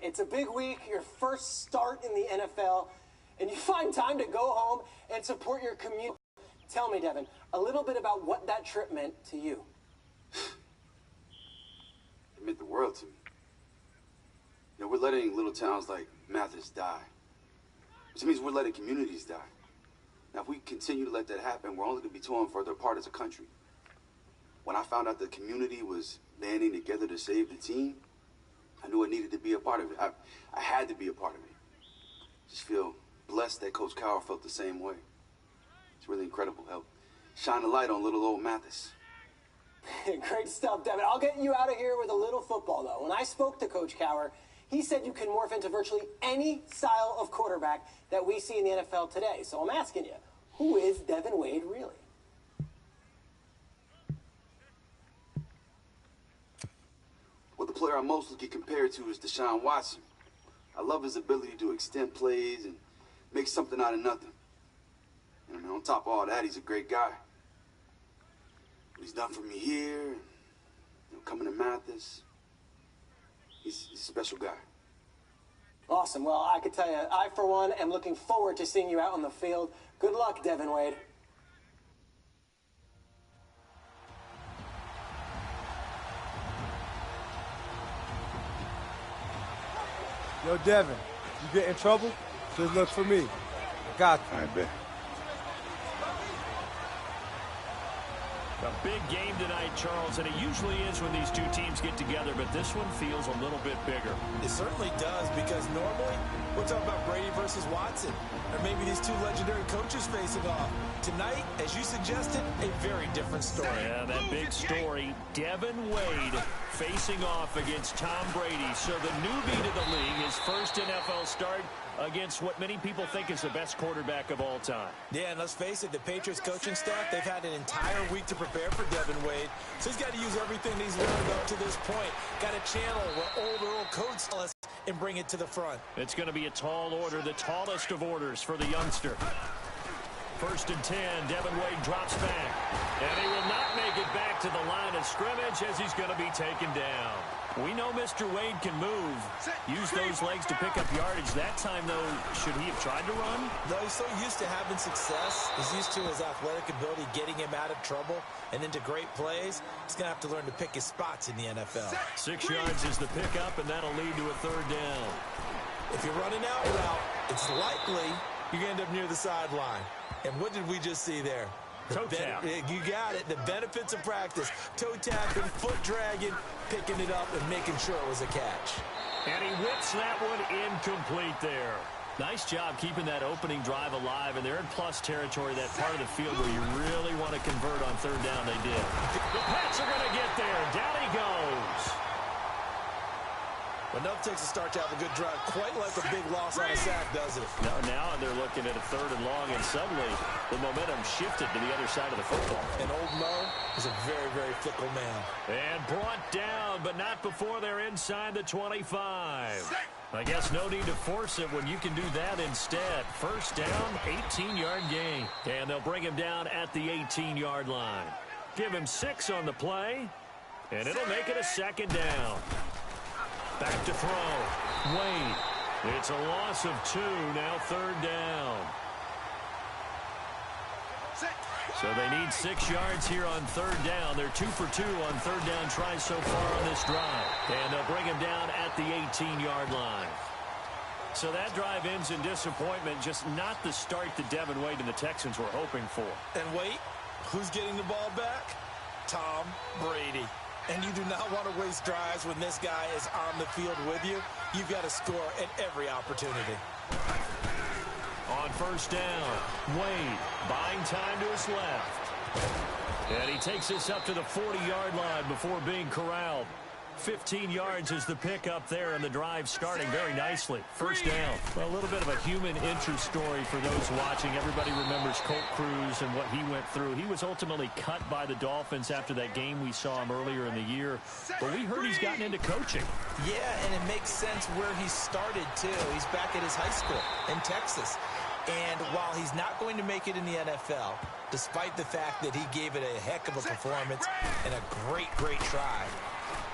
It's a big week, your first start in the NFL, and you find time to go home and support your community. Tell me, Devin, a little bit about what that trip meant to you. It meant the world to me. You know, we're letting little towns like Mathis die, which means we're letting communities die. Now, if we continue to let that happen, we're only going to be torn further apart as a country. When I found out the community was banding together to save the team, I knew I needed to be a part of it. I had to be a part of it. Just feel blessed that Coach Cowher felt the same way. It's really incredible. Help shine a light on little old Mathis. Great stuff, Devin. I'll get you out of here with a little football, though. When I spoke to Coach Cowher, he said you can morph into virtually any style of quarterback that we see in the NFL today. So I'm asking you, who is Devin Wade really? Well, the player I mostly get compared to is Deshaun Watson. I love his ability to extend plays and make something out of nothing. And on top of all that, he's a great guy. What he's done for me here, coming to Mathis, he's a special guy. Awesome. Well, I could tell you, I, for one, am looking forward to seeing you out on the field. Good luck, Devin Wade. Yo, Devin, you get in trouble? Just look for me. I got you. I bet. A big game tonight, Charles, and it usually is when these two teams get together, but this one feels a little bit bigger. It certainly does, because normally we're talking about Brady versus Watson, or maybe these two legendary coaches facing off. Tonight, as you suggested, a very different story. Yeah, that big story, Devin Wade facing off against Tom Brady. So the newbie to the league, his first NFL start against what many people think is the best quarterback of all time. Yeah, and let's face it, the Patriots coaching staff, they've had an entire week to prepare for Devin Wade, so he's got to use everything he's learned up to this point. Got to channel what old Earl Coates tell us and bring it to the front. It's going to be a tall order, the tallest of orders for the youngster. 1st and 10, Devin Wade drops back, and he will not make it back to the line of scrimmage as he's going to be taken down. We know Mr. Wade can move, use those legs to pick up yardage. That time, though, should he have tried to run? No, he's so used to having success. He's used to his athletic ability getting him out of trouble and into great plays. He's going to have to learn to pick his spots in the NFL. 6 yards is the pickup, and that'll lead to a 3rd down. If you're running out route, it's likely you're going to end up near the sideline. And what did we just see there? Toe tap. You got it. The benefits of practice. Toe tapping, foot dragging, picking it up, and making sure it was a catch. And he whips that one incomplete there. Nice job keeping that opening drive alive, and they're in plus territory, that part of the field where you really want to convert on 3rd down. They did. The Pats are going to get there. Down he goes. Enough takes a start to have a good drive, quite like a big loss on a sack, doesn't it? No, now they're looking at a 3rd and long, and suddenly the momentum shifted to the other side of the football. And old Mo is a very, very fickle man. And brought down, but not before they're inside the 25. I guess no need to force it when you can do that instead. 1st down, 18-yard gain. And they'll bring him down at the 18-yard line. Give him 6 on the play, and it'll make it a 2nd down. Back to throw. Wade. It's a loss of 2. Now 3rd down. So they need 6 yards here on 3rd down. They're 2 for 2 on 3rd down tries so far on this drive. And they'll bring him down at the 18-yard line. So that drive ends in disappointment. Just not the start that Devin Wade and the Texans were hoping for. And wait, who's getting the ball back? Tom Brady. And you do not want to waste drives when this guy is on the field with you. You've got to score at every opportunity. On 1st down, Wade buying time to his left. And he takes this up to the 40-yard line before being corralled. 15 yards is the pickup there, and the drive starting very nicely. 1st down. Well, a little bit of a human interest story for those watching. Everybody remembers Colt Cruz and what he went through. He was ultimately cut by the Dolphins after that game we saw him earlier in the year. But we heard he's gotten into coaching. Yeah, and it makes sense where he started, too. He's back at his high school in Texas. And while he's not going to make it in the NFL, despite the fact that he gave it a heck of a performance and a great, great try,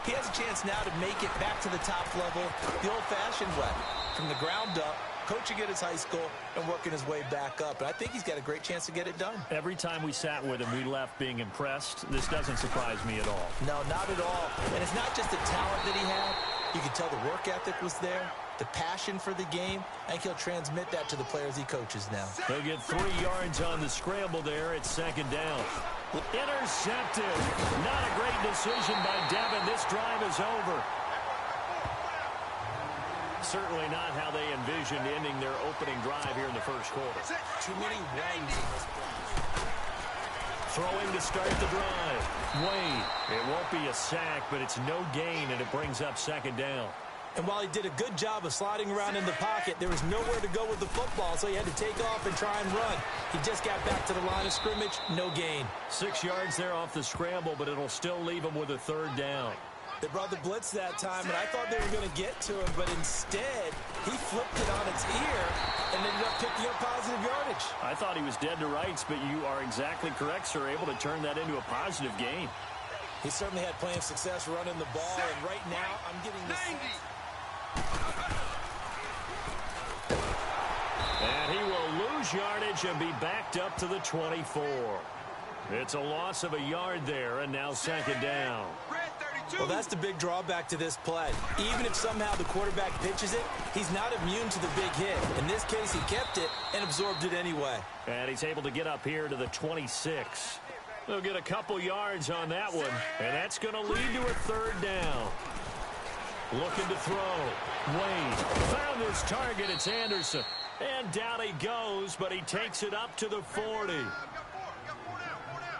He has a chance now to make it back to the top level the old-fashioned way, from the ground up, coaching at his high school and working his way back up. And I think he's got a great chance to get it done. Every time we sat with him, we left being impressed. This doesn't surprise me at all. No, not at all. And it's not just the talent that he had. You could tell the work ethic was there, the passion for the game. I think he'll transmit that to the players he coaches now. He'll get 3 yards on the scramble there at second down. Intercepted. Not a great decision by Devin. This drive is over. Certainly not how they envisioned ending their opening drive here in the first quarter. Too many runs in this play. Throwing to start the drive. Wade. It won't be a sack, but it's no gain, and it brings up second down. And while he did a good job of sliding around in the pocket, there was nowhere to go with the football, so he had to take off and try and run. He just got back to the line of scrimmage, no gain. 6 yards there off the scramble, but it'll still leave him with a third down. They brought the blitz that time, and I thought they were going to get to him, but instead, he flipped it on its ear and ended up picking up positive yardage. I thought he was dead to rights, but you are exactly correct, sir, able to turn that into a positive gain. He certainly had plenty of success running the ball, and right now, I'm getting this sense. And he will lose yardage and be backed up to the 24. It's a loss of a yard there, and now second down. Well, that's the big drawback to this play. Even if somehow the quarterback pitches it, he's not immune to the big hit. In this case, he kept it and absorbed it anyway. And he's able to get up here to the 26. They'll get a couple yards on that one, and that's going to lead to a third down. Looking to throw. Wade found his target. It's Anderson. And down he goes, but he takes it up to the 40.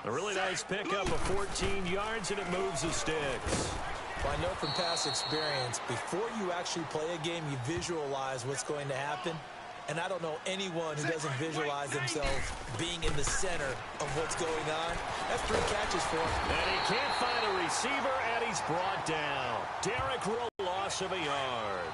A really nice pickup of 14 yards, and it moves the sticks. Well, I know from past experience, before you actually play a game, you visualize what's going to happen. And I don't know anyone who doesn't visualize themselves being in the center of what's going on. That's 3 catches for him. And he can't find a receiver, and he's brought down. Derrick Rowe, loss of a yard.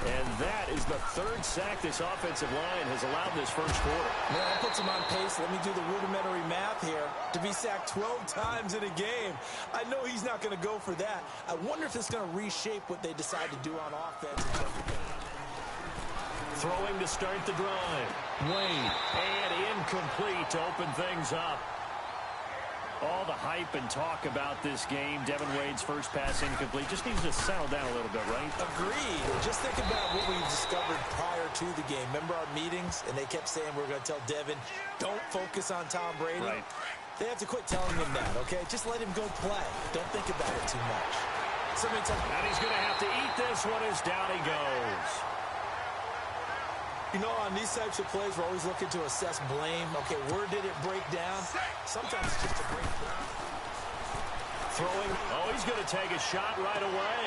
And that is the 3rd sack this offensive line has allowed this first quarter. Man, that puts him on pace. Let me do the rudimentary math here. To be sacked 12 times in a game. I know he's not going to go for that. I wonder if it's going to reshape what they decide to do on offense. Throwing to start the drive. Wade. And incomplete to open things up. All the hype and talk about this game. Devin Wade's first pass incomplete. Just needs to settle down a little bit, right? Agreed. Just think about what we discovered prior to the game. Remember our meetings? And they kept saying we're going to tell Devin, don't focus on Tom Brady. Right. They have to quit telling him that, okay? Just let him go play. Don't think about it too much. And he's going to have to eat this one as down he goes. You know, on these types of plays, we're always looking to assess blame. Okay, where did it break down? Sometimes it's just a breakdown. Throwing. Oh, he's going to take a shot right away.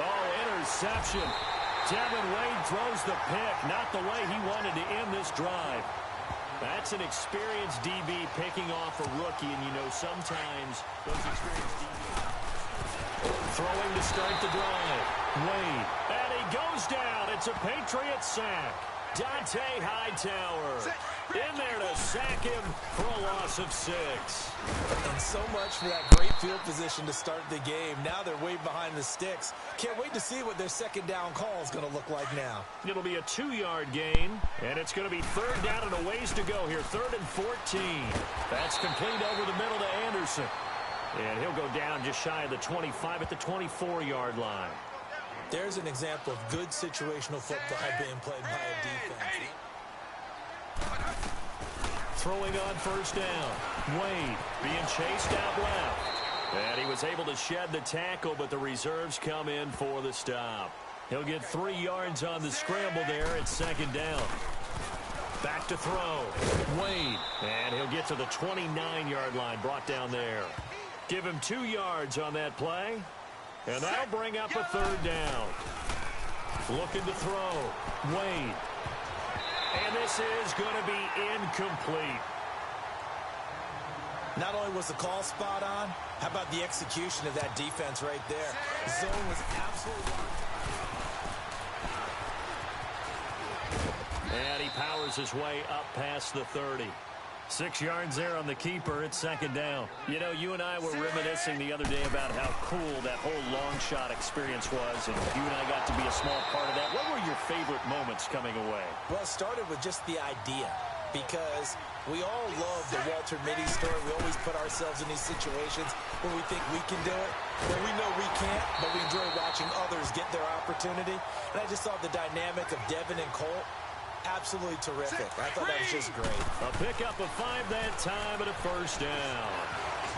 Oh, interception. Devin Wade throws the pick. Not the way he wanted to end this drive. That's an experienced DB picking off a rookie, and you know sometimes those experienced DBs. Throwing to start the drive. Wade. And he goes down. It's a Patriot sack. Dante Hightower in there to sack him for a loss of 6. And so much for that great field position to start the game. Now they're way behind the sticks. Can't wait to see what their second down call is going to look like now. It'll be a 2-yard gain, and it's going to be third down and a ways to go here. 3rd and 14. That's complete over the middle to Anderson. And he'll go down just shy of the 25 at the 24-yard line. There's an example of good situational football being played by a defense. Throwing on first down. Wade being chased out left. And he was able to shed the tackle, but the reserves come in for the stop. He'll get 3 yards on the scramble there at second down. Back to throw. Wade. And he'll get to the 29-yard line, brought down there. Give him 2 yards on that play. And that'll bring up a third down. Looking to throw. Wade. And this is going to be incomplete. Not only was the call spot on, how about the execution of that defense right there? The zone was absolutely on. And he powers his way up past the 30. 6 yards there on the keeper. It's second down. You know, you and I were reminiscing the other day about how cool that whole long shot experience was, and you and I got to be a small part of that. What were your favorite moments coming away? Well, it started with just the idea, because we all love the Walter Mitty story. We always put ourselves in these situations where we think we can do it, where we know we can't, but we enjoy watching others get their opportunity. And I just thought the dynamic of Devin and Colt, absolutely terrific. I thought that was just great. A pickup of 5 that time and a first down.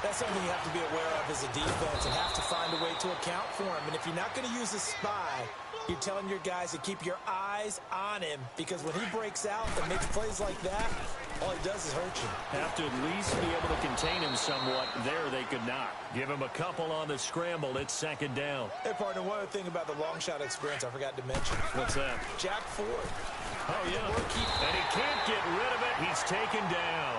That's something you have to be aware of as a defense and have to find a way to account for him. And if you're not going to use a spy, you're telling your guys to keep your eyes on him, because when he breaks out and makes plays like that, all he does is hurt you. Have to at least be able to contain him somewhat. There they could not. Give him a couple on the scramble. It's second down. Hey, partner, one other thing about the long shot experience I forgot to mention. What's that? Jack Ford. Oh, yeah. And he can't get rid of it. He's taken down.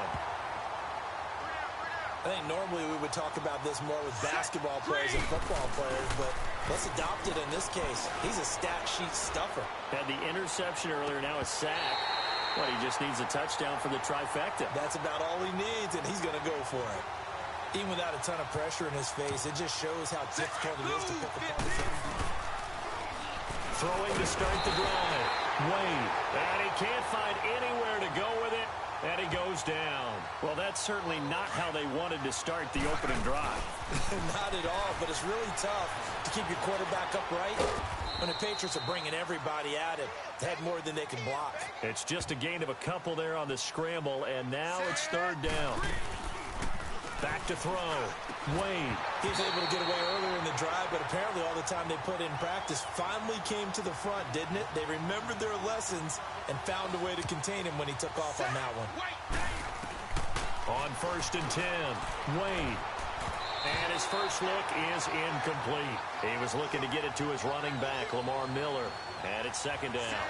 I think normally we would talk about this more with basketball players and football players, but let's adopt it in this case. He's a stat sheet stuffer. Had the interception earlier, now a sack. Well, he just needs a touchdown for the trifecta. That's about all he needs, and he's going to go for it. Even without a ton of pressure in his face, it just shows how difficult it is to pick apart the game. Throwing to start the drive. Wade. And he can't find anywhere to go with it. And he goes down. Well, that's certainly not how they wanted to start the opening drive. Not at all, but it's really tough to keep your quarterback upright when the Patriots are bringing everybody at it. They had more than they can block. It's just a gain of a couple there on the scramble, and now it's third down. Back to throw. Wade. He was able to get away earlier in the drive, but apparently all the time they put in practice finally came to the front, didn't it? They remembered their lessons and found a way to contain him when he took off on that one. On 1st and 10, Wade. And his first look is incomplete. He was looking to get it to his running back, Lamar Miller. And it's second down.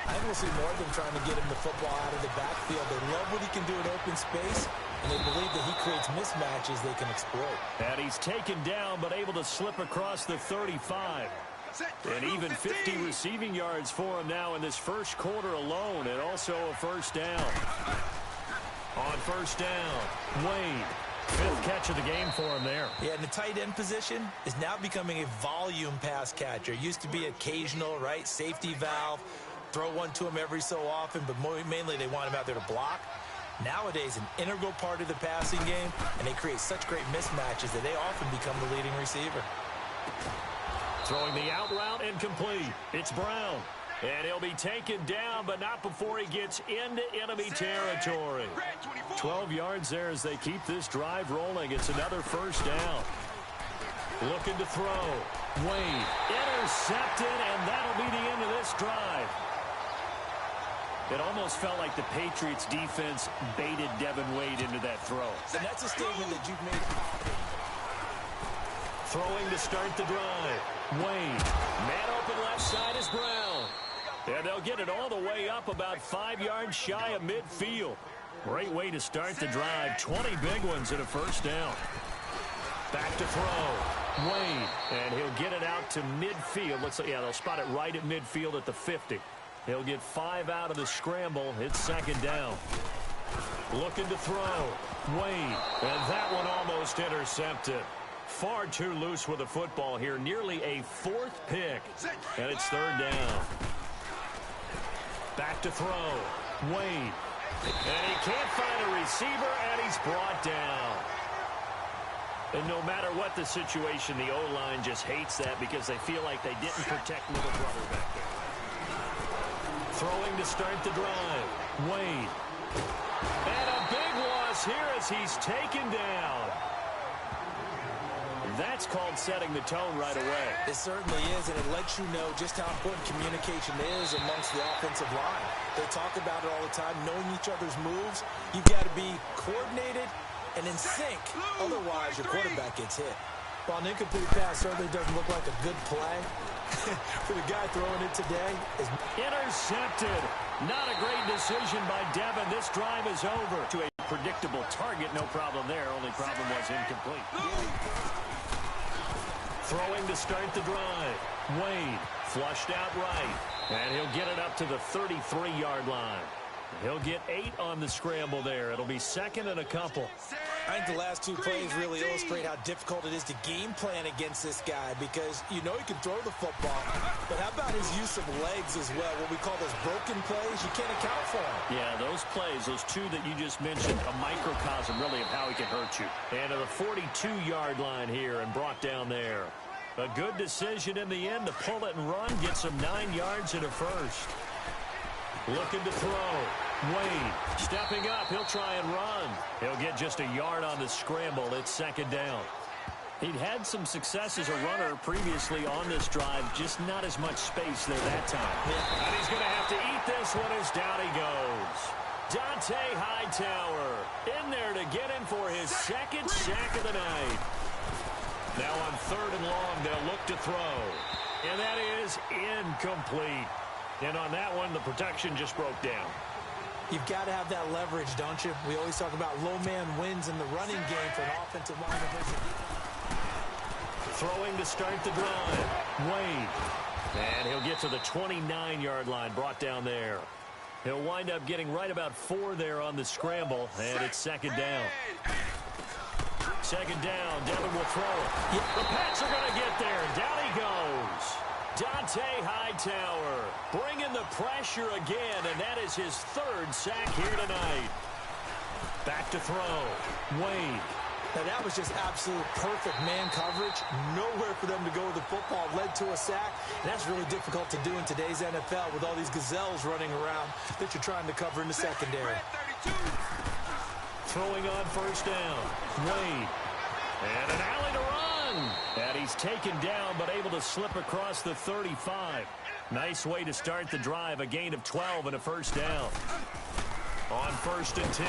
I think we'll see more of them trying to get him the football out of the backfield. They love what he can do in open space, and they believe that he creates mismatches they can exploit. And he's taken down, but able to slip across the 35. And even 50 receiving yards for him now in this first quarter alone, and also a first down. On 1st down, Wade. 5th catch of the game for him there. Yeah, and the tight end position is now becoming a volume pass catcher. Used to be occasional, right? Safety valve. Throw one to him every so often, but mainly they want him out there to block. Nowadays, an integral part of the passing game, and they create such great mismatches that they often become the leading receiver. Throwing the out route and complete. It's Brown. And he'll be taken down, but not before he gets into enemy territory. 12 yards there as they keep this drive rolling. It's another first down. Looking to throw. Wade intercepted, and that'll be the end of this drive. It almost felt like the Patriots defense baited Devin Wade into that throw. And that's a statement that you've made. Throwing to start the drive. Wade. Man open left side is Brown. And they'll get it all the way up about 5 yards shy of midfield. Great way to start the drive. 20 big ones and a first down. Back to throw. Wade. And he'll get it out to midfield. Looks like, yeah, they'll spot it right at midfield at the 50. He'll get 5 out of the scramble. It's second down. Looking to throw. Wade. And that one almost intercepted. Far too loose with the football here. Nearly a 4th pick. And it's third down. Back to throw. Wade. And he can't find a receiver, and he's brought down. And no matter what the situation, the O-line just hates that because they feel like they didn't protect little brother back there. Throwing to start the drive. Wade. And a big loss here as he's taken down. That's called setting the tone right away. It certainly is, and it lets you know just how important communication is amongst the offensive line. They talk about it all the time, knowing each other's moves. You've got to be coordinated and in sync. Otherwise, your quarterback gets hit. While an incomplete pass certainly doesn't look like a good play, for the guy throwing it today is intercepted. Not a great decision by Devin. This drive is over. To a predictable target, no problem there. Only problem was incomplete. Throwing to start the drive. Wade flushed out right. And he'll get it up to the 33-yard line. He'll get 8 on the scramble there. It'll be second and a couple. I think the last two plays really illustrate how difficult it is to game plan against this guy because you know he can throw the football, but how about his use of legs as well? What we call those broken plays, you can't account for them. Yeah, those plays, those two that you just mentioned, a microcosm really of how he can hurt you. And to the 42-yard line here and brought down there. A good decision in the end to pull it and run, get some 9 yards and a first. Looking to throw. Wade stepping up. He'll try and run. He'll get just a yard on the scramble. It's second down. He'd had some success as a runner previously on this drive, just not as much space there that time. And he's going to have to eat this one as down he goes. Dante Hightower in there to get him for his second sack of the night. Now on 3rd and long, they'll look to throw. And that is incomplete. And on that one, the protection just broke down. You've got to have that leverage, don't you? We always talk about low man wins in the running game for an offensive line. Throwing to start the drive. Wade. And he'll get to the 29-yard line, brought down there. He'll wind up getting right about 4 there on the scramble, and it's second down. Second down, Devin will throw it. The Pats are going to get there. Down he goes. Dante Hightower bringing the pressure again, and that is his 3rd sack here tonight. Back to throw. Wade. Now that was just absolute perfect man coverage. Nowhere for them to go with the football. Led to a sack. And that's really difficult to do in today's NFL with all these gazelles running around that you're trying to cover in the secondary. Throwing on 1st down. Wade. And an alley to run. And he's taken down but able to slip across the 35. Nice way to start the drive. A gain of 12 and a 1st down. On 1st and 10.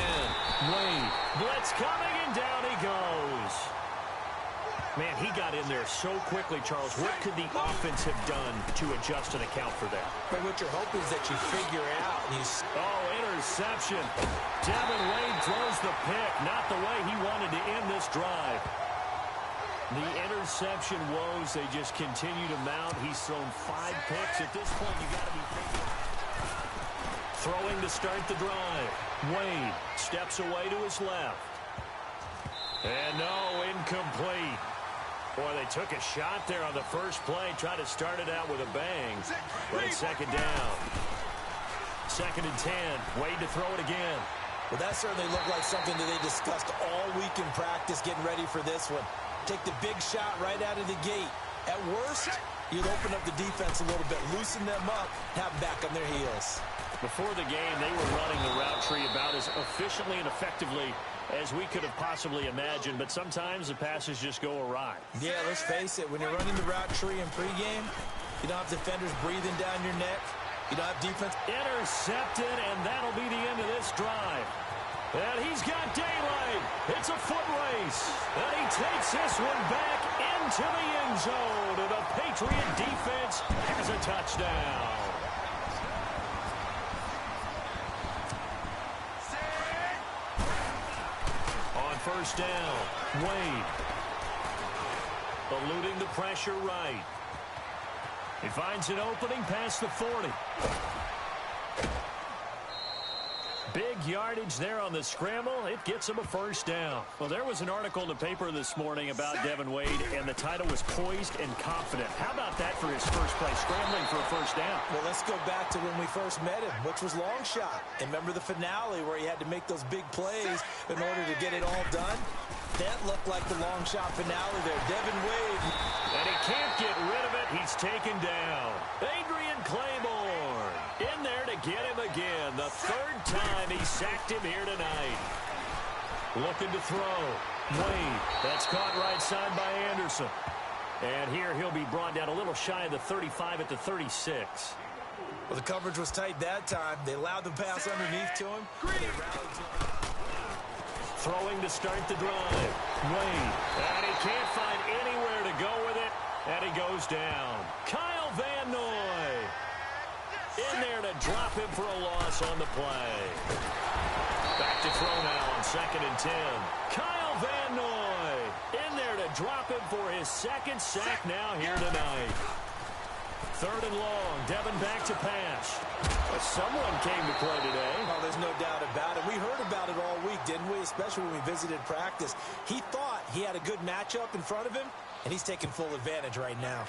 Wade. Blitz coming and down he goes. Man, he got in there so quickly, Charles. What could the offense have done to adjust and account for that? But what you're hoping is that you figure out. Interception. Devin Wade throws the pick. Not the way he wanted to end this drive. The interception woes, they just continue to mount. He's thrown 5 picks. At this point, you got to be thinking. Throwing to start the drive. Wade steps away to his left. And no, incomplete. Boy, they took a shot there on the first play. Tried to start it out with a bang. But it's second down. 2nd and 10. Wade to throw it again. Well, that certainly looked like something that they discussed all week in practice getting ready for this one. Take the big shot right out of the gate. At worst, you'd open up the defense a little bit, loosen them up, have them back on their heels. Before the game, they were running the route tree about as efficiently and effectively as we could have possibly imagined, but sometimes the passes just go awry. Yeah, let's face it, when you're running the route tree in pregame, you don't have defenders breathing down your neck. You don't have defense. Intercepted, and that'll be the end of this drive. And he's got daylight. It's a foot race. And he takes this one back into the end zone. And the Patriot defense has a touchdown. On 1st down, Wade. Eluding the pressure right. He finds an opening past the 40. Big yardage there on the scramble. It gets him a 1st down. Well, there was an article in the paper this morning about Devin Wade, and the title was Poised and Confident. How about that for his first play, scrambling for a 1st down? Well, let's go back to when we first met him, which was long shot. And remember the finale where he had to make those big plays in order to get it all done? That looked like the long shot finale there. Devin Wade. And he can't get rid of it. He's taken down. Adrian Claiborne in there to get him again. The 3rd time he sacked him here tonight. Looking to throw. Wade. That's caught right side by Anderson. And here he'll be brought down a little shy of the 35 at the 36. Well, the coverage was tight that time. They allowed the pass underneath to him. Throwing to start the drive. Wade. And he can't find anywhere to go with it. And he goes down. Kyle Van Noy. In there to drop him for a loss on the play. Back to throw now on 2nd and 10. Kyle Van Noy. In there to drop him for his 2nd sack now here tonight. 3rd and long. Devin back to pass. Someone came to play today. Oh, there's no doubt about it. We heard about it all week, didn't we? Especially when we visited practice. He thought he had a good matchup in front of him, and he's taking full advantage right now.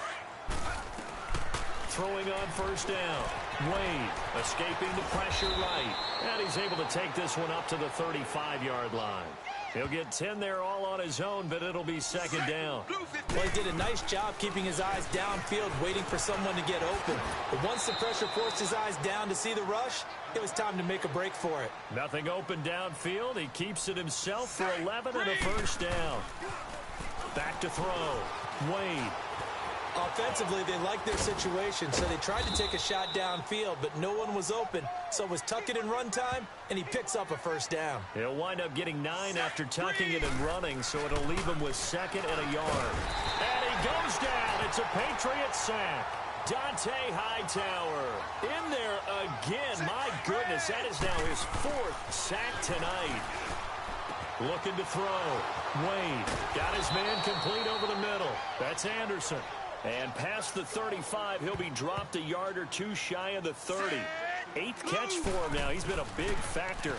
Throwing on 1st down. Wade escaping the pressure right. And he's able to take this one up to the 35-yard line. He'll get 10 there all on his own, but it'll be 2nd down. Well, he did a nice job keeping his eyes downfield, waiting for someone to get open. But once the pressure forced his eyes down to see the rush, it was time to make a break for it. Nothing open downfield. He keeps it himself for 11 and a 1st down. Back to throw. Wade. Offensively, they liked their situation, so they tried to take a shot downfield, but no one was open. So it was tuck it and run time, and he picks up a 1st down. He'll wind up getting 9 after tucking it and running, so it'll leave him with 2nd and a yard. And he goes down. It's a Patriot sack. Dante Hightower in there again. My goodness, that is now his 4th sack tonight. Looking to throw. Wade got his man complete over the middle. That's Anderson. And past the 35, he'll be dropped a yard or 2 shy of the 30. 8th catch for him now. He's been a big factor.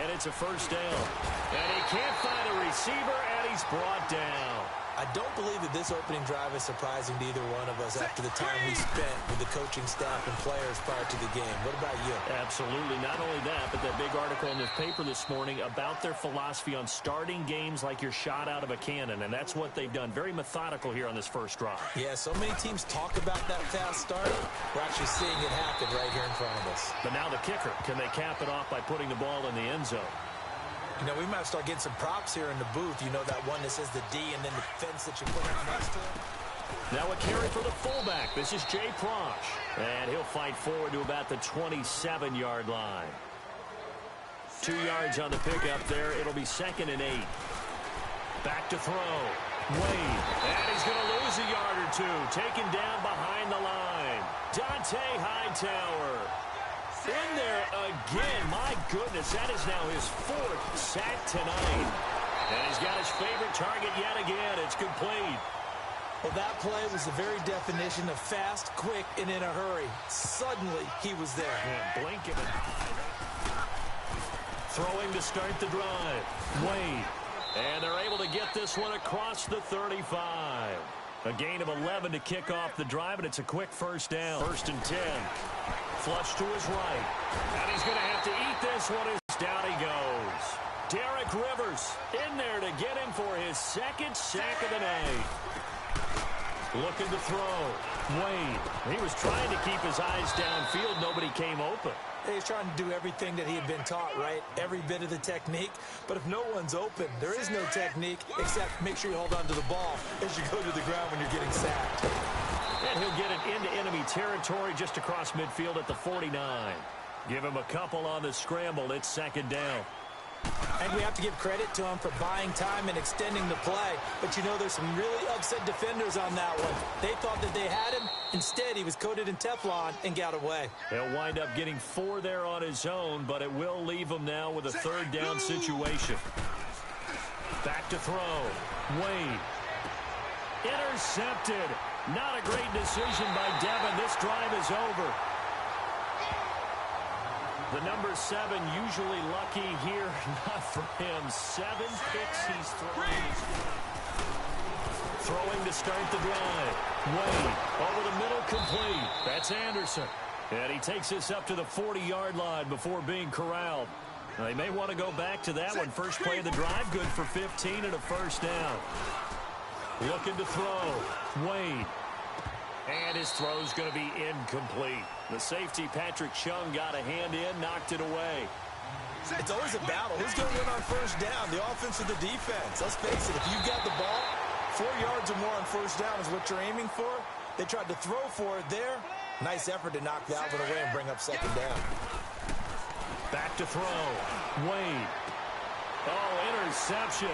And it's a 1st down. And he can't find a receiver, and he's brought down. I don't believe that this opening drive is surprising to either one of us after the time we spent with the coaching staff and players prior to the game. What about you? Absolutely. Not only that, but that big article in the paper this morning about their philosophy on starting games like you're shot out of a cannon, and that's what they've done. Very methodical here on this 1st drive. Yeah, so many teams talk about that fast start. We're actually seeing it happen right here in front of us. But now the kicker. Can they cap it off by putting the ball in the end zone? You know, we might start getting some props here in the booth. You know, that one that says the D and then the fence that you put up next to it. Now a carry for the fullback. This is Jay Prosch. And he'll fight forward to about the 27-yard line. 2 yards on the pickup there. It'll be 2nd and 8. Back to throw. Wade. And he's going to lose a yard or 2. Taken down behind the line. Dante Hightower. In there again. My goodness, that is now his 4th sack tonight. And he's got his favorite target yet again. It's complete. Well, that play was the very definition of fast, quick, and in a hurry. Suddenly, he was there. And blink of an eye. Throwing to start the drive. Wade. And they're able to get this one across the 35. A gain of 11 to kick off the drive, and it's a quick 1st down. 1st and 10. Flush to his right. And he's going to have to eat this one as down he goes. Derek Rivers in there to get him for his 2nd sack of the night. Looking to throw. Wade. He was trying to keep his eyes downfield. Nobody came open. He's trying to do everything that he had been taught, right? Every bit of the technique. But if no one's open, there is no technique except make sure you hold on to the ball as you go to the ground when you're getting sacked. And he'll get it into enemy territory just across midfield at the 49. Give him a couple on the scramble. It's 2nd down. And we have to give credit to him for buying time and extending the play. But, you know, there's some really upset defenders on that one. They thought that they had him. Instead, he was coated in Teflon and got away. He'll wind up getting 4 there on his own, but it will leave him now with a 3rd down situation. Back to throw. Wade. Intercepted. Not a great decision by Devin. This drive is over. The number 7 usually lucky here. Not for him. 7 picks he's thrown. Throwing to start the drive. Wade over the middle, complete. That's Anderson. And he takes this up to the 40-yard line before being corralled. Now, they may want to go back to that one. First play of the drive, good for 15 and a 1st down. Looking to throw. Wade. And his throw's going to be incomplete. The safety, Patrick Chung, got a hand in, knocked it away. It's always a battle. Who's going to win on 1st down, the offense or the defense? Let's face it, if you've got the ball, 4 yards or more on 1st down is what you're aiming for. They tried to throw for it there. Nice effort to knock that one away and bring up 2nd down. Back to throw. Wade. Oh, interception.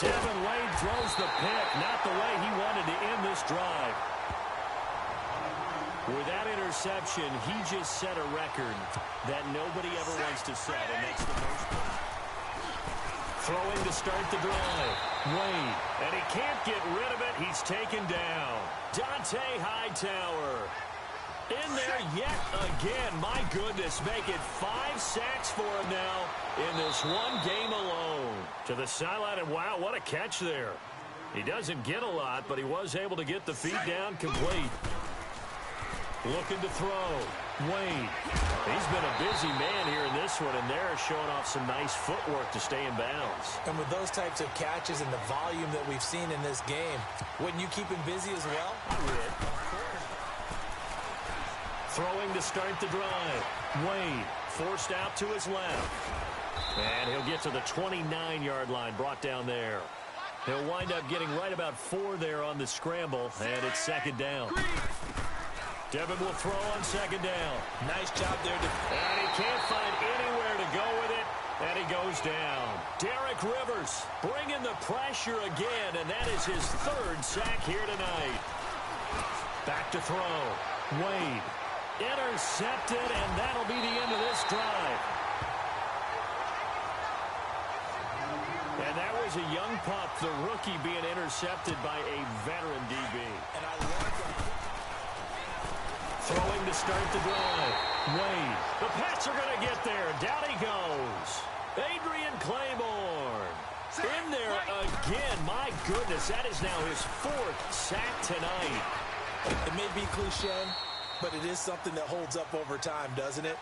Devin Wade throws the pick. Not the way he wanted to end this drive. With that interception, he just set a record that nobody ever wants to set, and that's the most. Throwing to start the drive. Wade. And he can't get rid of it. He's taken down. Dante Hightower. In there yet again. My goodness, make it 5 sacks for him now in this one game alone. To the sideline, and wow, what a catch there. He doesn't get a lot, but he was able to get the feet down complete. Looking to throw. Wade. He's been a busy man here in this one, and they're showing off some nice footwork to stay in bounds. And with those types of catches and the volume that we've seen in this game, wouldn't you keep him busy as well? I would. Throwing to start the drive. Wade forced out to his left. And he'll get to the 29-yard line, brought down there. He'll wind up getting right about 4 there on the scramble, and it's second down. Devin will throw on second down. Nice job there. And he can't find anywhere to go with it, and he goes down. Derek Rivers bringing the pressure again, and that is his 3rd sack here tonight. Back to throw. Wade. Intercepted, and that'll be the end of this drive. And that was a young pup, the rookie, being intercepted by a veteran DB. And I love that. Throwing to start the drive. Wade. The Pats are going to get there. Down he goes. Adrian Claiborne. In there again. My goodness, that is now his 4th sack tonight. It may be cliche, but it is something that holds up over time, doesn't it?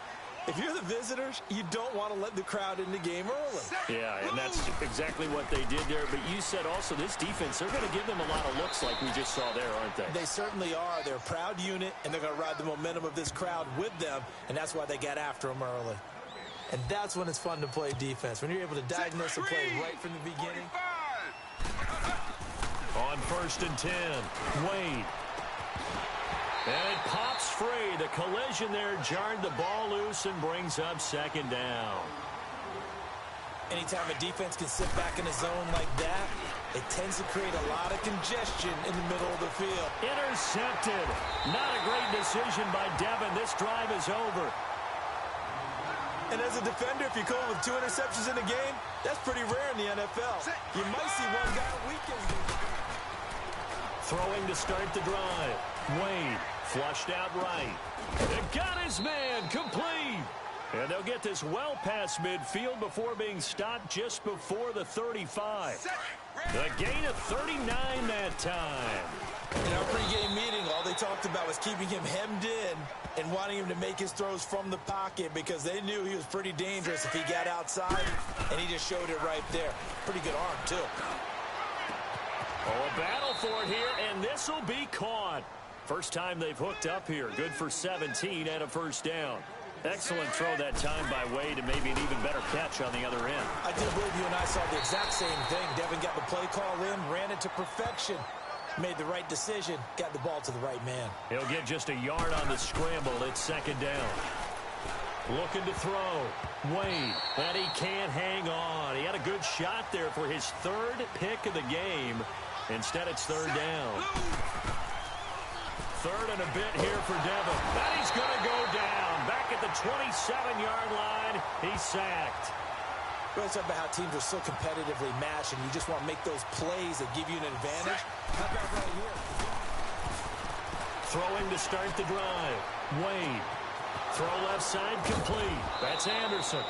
If you're the visitors, you don't want to let the crowd in the game early. Yeah, and that's exactly what they did there. But you said also this defense, they're going to give them a lot of looks like we just saw there, aren't they? They certainly are. They're a proud unit, and they're going to ride the momentum of this crowd with them, and that's why they got after them early. And that's when it's fun to play defense, when you're able to diagnose and play right from the beginning. On 1st and 10, Wade. And it pops free. The collision there jarred the ball loose and brings up second down. Anytime a defense can sit back in a zone like that, it tends to create a lot of congestion in the middle of the field. Intercepted. Not a great decision by Devin. This drive is over. And as a defender, if you come with 2 interceptions in a game, that's pretty rare in the NFL. You might see one guy a weekend. Throwing to start the drive. Wade flushed out right. And got his man complete. And they'll get this well past midfield before being stopped just before the 35. A gain of 39 that time. In our pregame meeting, all they talked about was keeping him hemmed in and wanting him to make his throws from the pocket because they knew he was pretty dangerous if he got outside, and he just showed it right there. Pretty good arm, too. Oh, a battle for it here, and this will be caught. First time they've hooked up here. Good for 17 and a first down. Excellent throw that time by Wade, and maybe an even better catch on the other end. I do believe you and I saw the exact same thing. Devin got the play call in, ran it to perfection, made the right decision, got the ball to the right man. He'll get just a yard on the scramble. It's second down. Looking to throw. Wade, and he can't hang on. He had a good shot there for his 3rd pick of the game. Instead, it's 3rd down. 3rd and a bit here for Devin. And he's going to go down. Back at the 27-yard line, he's sacked. We're talking about how teams are so competitively matched, and you just want to make those plays that give you an advantage. How about right here? Throwing to start the drive. Wade. Throw left side complete. That's Anderson.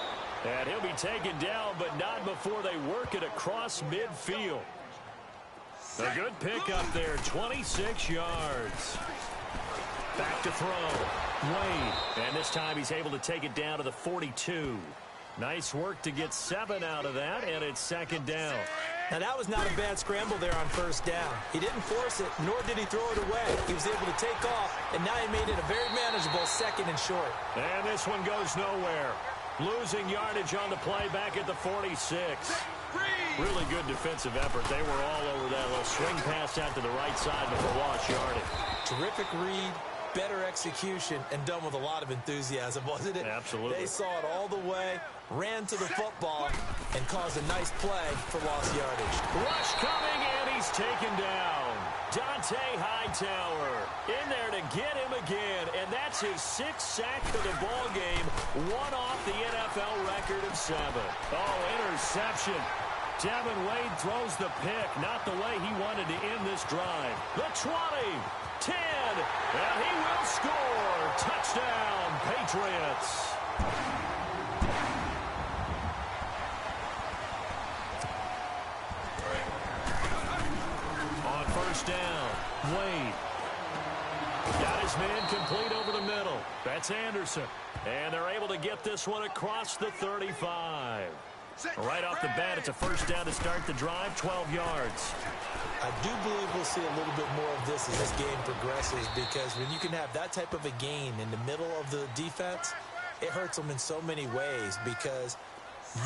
And he'll be taken down, but not before they work it across midfield. A good pickup there, 26 yards. Back to throw. Wade. And this time he's able to take it down to the 42. Nice work to get 7 out of that, and it's second down. Now, that was not a bad scramble there on first down. He didn't force it, nor did he throw it away. He was able to take off, and now he made it a very manageable 2nd and short. And this one goes nowhere. Losing yardage on the play back at the 46. Really good defensive effort. They were all over that little swing pass out to the right side before lost yardage. Terrific read, better execution, and done with a lot of enthusiasm, wasn't it? Absolutely. They saw it all the way, ran to the football, and caused a nice play for lost yardage. Rush coming, and he's taken down. Dante Hightower in there to get him again, and that's his 6th sack for the ball game, one off the NFL record of 7. Oh, interception. Devin Wade throws the pick, not the way he wanted to end this drive. The 20, 10, and he will score. Touchdown, Patriots. On first down, Wade. Got his man complete over the middle. That's Anderson. And they're able to get this one across the 35. Right off the bat, it's a first down to start the drive, 12 yards. I do believe we'll see a little bit more of this as this game progresses, because when you can have that type of a gain in the middle of the defense, it hurts them in so many ways, because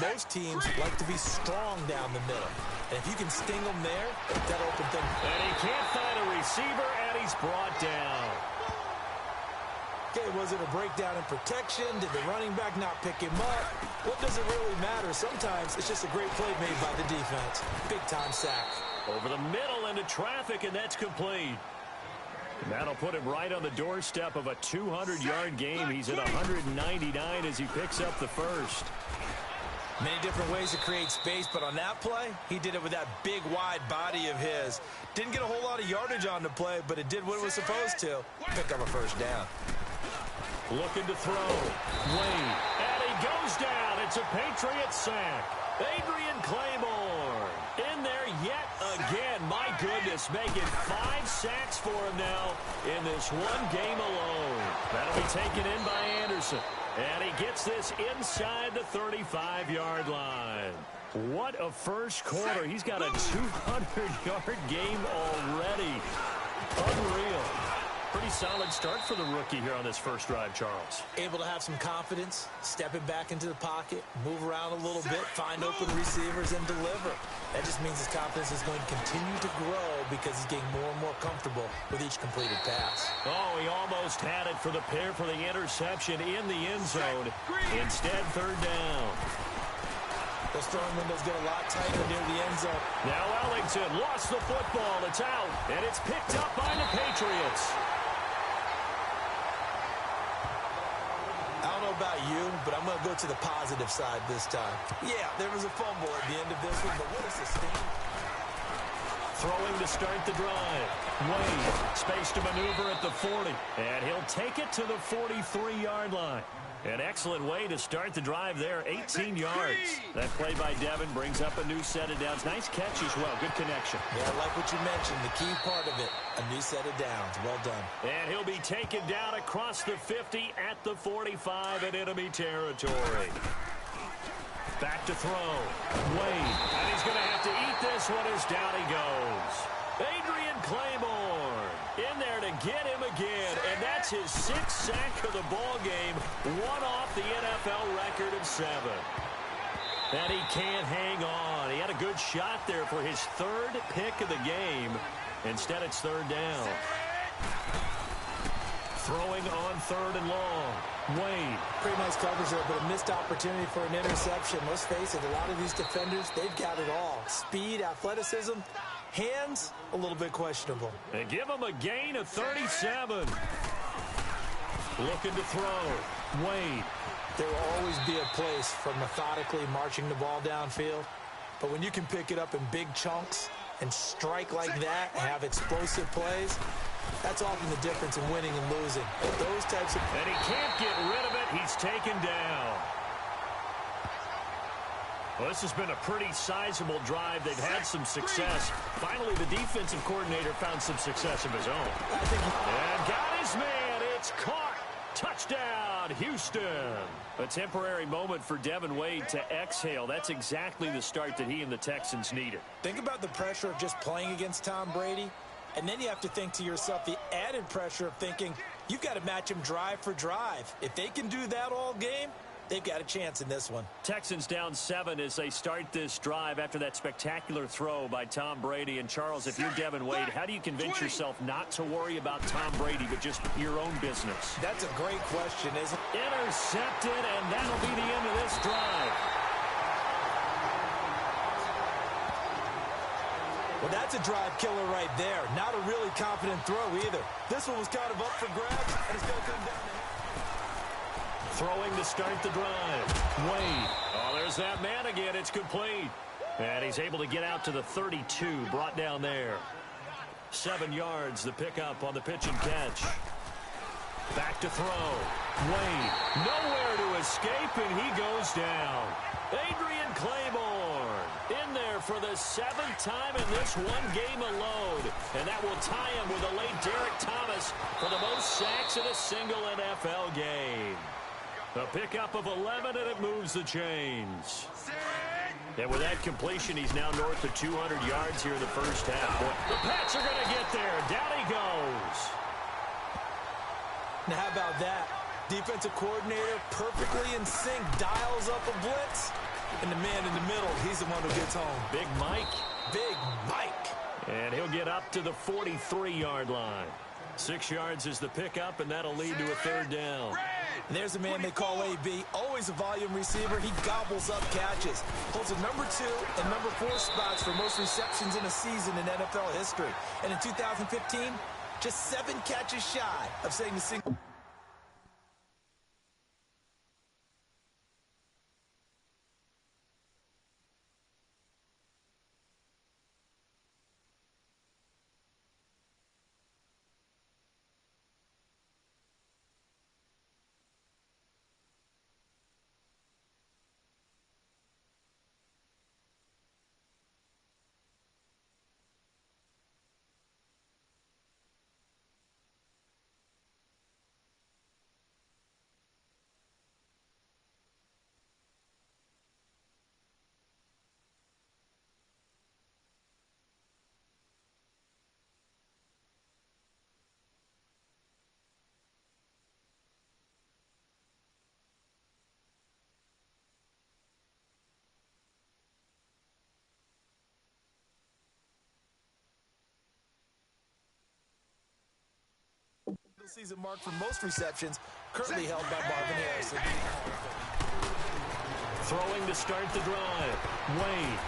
most teams like to be strong down the middle. And if you can sting them there, that'll open things. And he can't find a receiver, and he's brought down. Okay, was it a breakdown in protection? Did the running back not pick him up? What does it really matter? Sometimes it's just a great play made by the defense. Big-time sack. Over the middle into traffic, and that's complete. And that'll put him right on the doorstep of a 200-yard game. He's at 199 as he picks up the first. Many different ways to create space, but on that play, he did it with that big, wide body of his. Didn't get a whole lot of yardage on the play, but it did what it was supposed to. Pick up a first down. Looking to throw. Wade. And he goes down. It's a Patriot sack. Adrian Claymore in there yet again. My goodness, making 5 sacks for him now in this one game alone. That'll be taken in by Anderson. And he gets this inside the 35-yard line. What a first quarter. He's got a 200-yard game already. Unreal. Pretty solid start for the rookie here on this first drive, Charles. Able to have some confidence, stepping back into the pocket, move around a little bit, find open receivers, and deliver. That just means his confidence is going to continue to grow because he's getting more and more comfortable with each completed pass. Oh, he almost had it for the pair for the interception in the end zone. Instead, third down. Those throwing windows get a lot tighter near the end zone. Now Ellington lost the football. It's out, and it's picked up by the Patriots. I don't know about you, but I'm going to go to the positive side this time. Yeah, there was a fumble at the end of this one, but what a sustain. Throwing to start the drive. Wade, space to maneuver at the 40, and he'll take it to the 43-yard line. An excellent way to start the drive there, 18 yards. That play by Devin brings up a new set of downs. Nice catch as well, good connection. Yeah, I like what you mentioned, the key part of it, a new set of downs. Well done. And he'll be taken down across the 50 at the 45 in enemy territory. Back to throw. Wade, and he's going to have to eat this one as down he goes. Adrian Claymore in there to get him again, and that's his 6th sack of the ball game, one off the NFL record of 7. And he can't hang on. He had a good shot there for his 3rd pick of the game. Instead, it's third down. Throwing on 3rd and long. Wade. Pretty nice coverage there, but a missed opportunity for an interception. Let's face it, a lot of these defenders, they've got it all. Speed, athleticism, hands, a little bit questionable. And give him a gain of 37. Looking to throw. Wade. There will always be a place for methodically marching the ball downfield. But when you can pick it up in big chunks and strike like that and have explosive plays, that's often the difference in winning and losing. Those types of... And he can't get rid of it. He's taken down. Well, this has been a pretty sizable drive. They've had some success. Finally, the defensive coordinator found some success of his own. And got his man. It's caught. Touchdown, Houston. A temporary moment for Devin Wade to exhale. That's exactly the start that he and the Texans needed. Think about the pressure of just playing against Tom Brady. And then you have to think to yourself the added pressure of thinking you've got to match him drive for drive. If they can do that all game, they've got a chance in this one. Texans down 7 as they start this drive after that spectacular throw by Tom Brady. And Charles, if you're Devin Wade, how do you convince yourself not to worry about Tom Brady, but just your own business? That's a great question, isn't it? Intercepted, and that'll be the end of this drive. Well, that's a drive killer right there. Not a really confident throw either. This one was kind of up for grabs, and it's going to come down to him. Throwing to start the drive. Wade. Oh, there's that man again. It's complete. And he's able to get out to the 32, brought down there. 7 yards, the pickup on the pitch and catch. Back to throw. Wade, nowhere to escape, and he goes down. Adrian Claiborne in there for the 7th time in this one game alone. And that will tie him with the late Derek Thomas for the most sacks in a single NFL game. A pickup of 11, and it moves the chains. And with that completion, he's now north of 200 yards here in the first half. The Pats are going to get there. Down he goes. Now, how about that? Defensive coordinator perfectly in sync, dials up a blitz, and the man in the middle, he's the one who gets home. Big Mike. Big Mike. And he'll get up to the 43-yard line. 6 yards is the pickup, and that'll lead to a 3rd down. And there's a man they call AB, always a volume receiver. He gobbles up catches. Holds the number 2 and number 4 spots for most receptions in a season in NFL history. And in 2015, just 7 catches shy of setting the single. Season mark for most receptions, currently held by Marvin Harrison. Throwing to start the drive. Wade.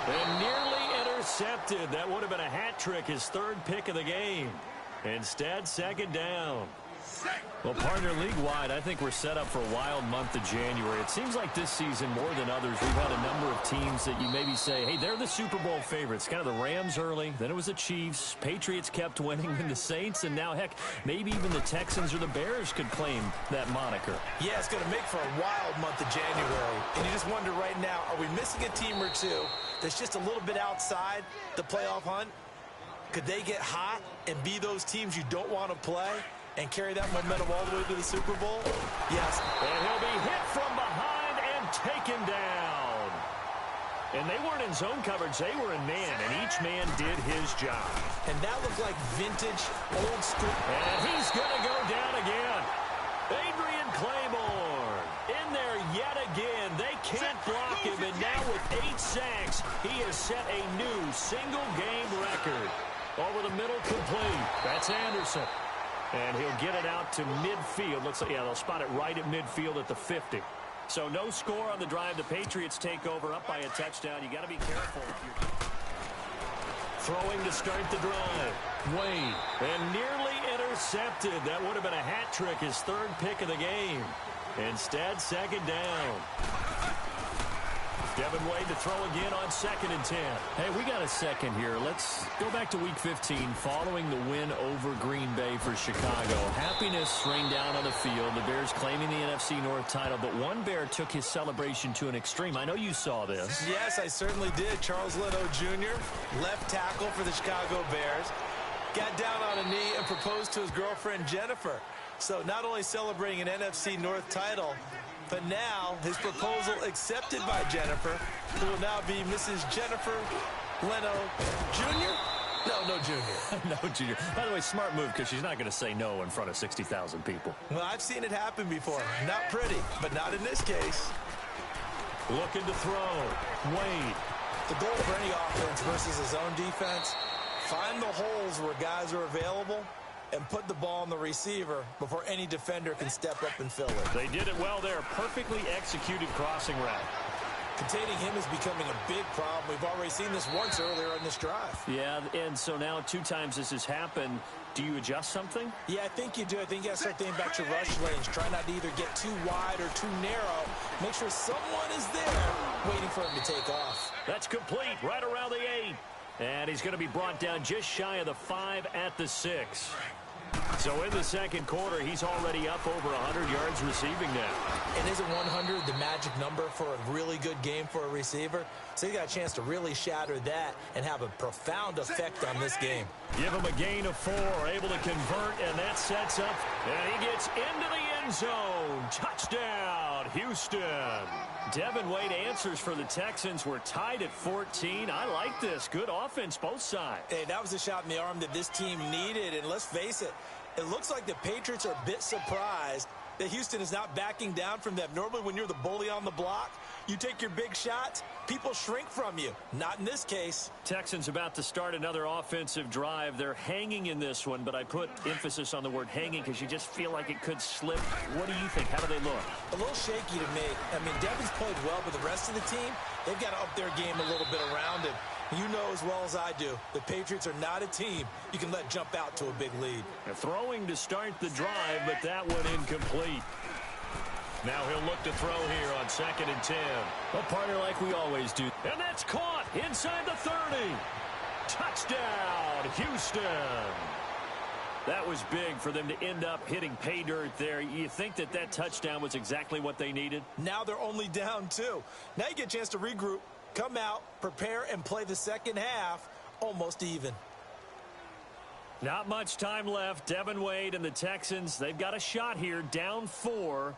And nearly intercepted. That would have been a hat trick, his 3rd pick of the game. Instead, 2nd down. Well, partner, league-wide, I think we're set up for a wild month of January. It seems like this season, more than others, we've had a number of teams that you maybe say, hey, they're the Super Bowl favorites. Kind of the Rams early, then it was the Chiefs. Patriots kept winning, and the Saints, and now, heck, maybe even the Texans or the Bears could claim that moniker. Yeah, it's going to make for a wild month of January. And you just wonder right now, are we missing a team or two that's just a little bit outside the playoff hunt? Could they get hot and be those teams you don't want to play and carry that momentum all the way to the Super Bowl? Yes. And he'll be hit from behind and taken down. And they weren't in zone coverage. They were in man, and each man did his job. And that looked like vintage, old school. And he's going to go down again. Adrian Claiborne in there yet again. They can't block him, and now with 8 sacks, he has set a new single-game record. Over the middle, complete. That's Anderson. And he'll get it out to midfield. Looks like, yeah, they'll spot it right at midfield at the 50. So no score on the drive. The Patriots take over up by a touchdown. You got to be careful if you're throwing to start the drive. Wade. And nearly intercepted. That would have been a hat trick, his 3rd pick of the game. Instead, 2nd down. Devin Wade to throw again on 2nd and 10. Hey, we got a second here. Let's go back to Week 15 following the win over Green Bay for Chicago. Happiness rained down on the field. The Bears claiming the NFC North title, but one Bear took his celebration to an extreme. I know you saw this. Yes, I certainly did. Charles Leno Jr., left tackle for the Chicago Bears, got down on a knee and proposed to his girlfriend Jennifer. So not only celebrating an NFC North title, but now his proposal accepted by Jennifer, who will now be Mrs. Jennifer Leno Jr.? No Jr. No Jr. By the way, smart move, because she's not going to say no in front of 60,000 people. Well, I've seen it happen before. Not pretty, but not in this case. Looking to throw. Wade. The goal for any offense versus his own defense, find the holes where guys are available and put the ball on the receiver before any defender can step up and fill it. They did it well there. Perfectly executed crossing route. Containing him is becoming a big problem. We've already seen this once earlier in this drive. Yeah, and so now 2 times this has happened. Do you adjust something? Yeah, I think you do. I think you got to start thinking back to rush lanes. Try not to either get too wide or too narrow. Make sure someone is there waiting for him to take off. That's complete right around the 8. And he's going to be brought down just shy of the 5 at the 6. So in the second quarter, he's already up over 100 yards receiving now. And isn't 100 the magic number for a really good game for a receiver? So he got a chance to really shatter that and have a profound effect on this game. Give him a gain of 4, able to convert, and that sets up, and he gets into the end zone. Touchdown, Houston. Devin Wade answers for the Texans. We're tied at 14. I like this. Good offense, both sides. Hey, that was a shot in the arm that this team needed, and let's face it, it looks like the Patriots are a bit surprised that Houston is not backing down from them. Normally, when you're the bully on the block, you take your big shots, people shrink from you. Not in this case. Texans about to start another offensive drive. They're hanging in this one, but I put emphasis on the word hanging because you just feel like it could slip. What do you think? How do they look? A little shaky to me. I mean, Devin's played well, but the rest of the team, they've got to up their game a little bit around him. You know as well as I do, the Patriots are not a team you can let jump out to a big lead. They're throwing to start the drive, but that one incomplete. Now he'll look to throw here on 2nd and 10. A partner like we always do. And that's caught inside the 30. Touchdown, Houston. That was big for them to end up hitting pay dirt there. You think that that touchdown was exactly what they needed? Now they're only down 2. Now you get a chance to regroup, come out, prepare, and play the second half almost even. Not much time left. Devin Wade and the Texans, they've got a shot here, down 4.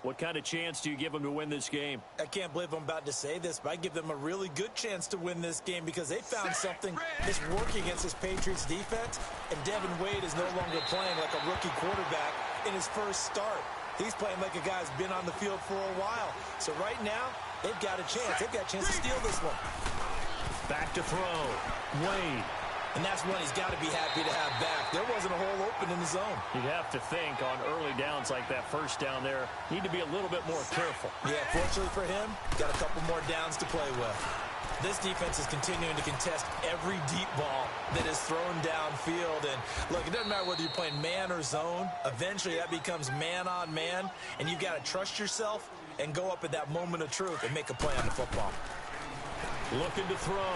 What kind of chance do you give them to win this game? I can't believe I'm about to say this, but I give them a really good chance to win this game because they found something that's working against this Patriots defense, and Devin Wade is no longer playing like a rookie quarterback in his first start. He's playing like a guy who's been on the field for a while. So right now, they've got a chance. They've got a chance to steal this one. Back to throw. Wade. And that's one he's got to be happy to have back. There wasn't a hole open in the zone. You'd have to think on early downs like that first down there, need to be a little bit more careful. Yeah, fortunately for him, got a couple more downs to play with. This defense is continuing to contest every deep ball that is thrown downfield. And look, it doesn't matter whether you're playing man or zone. Eventually, that becomes man on man, and you've got to trust yourself and go up at that moment of truth and make a play on the football. Looking to throw.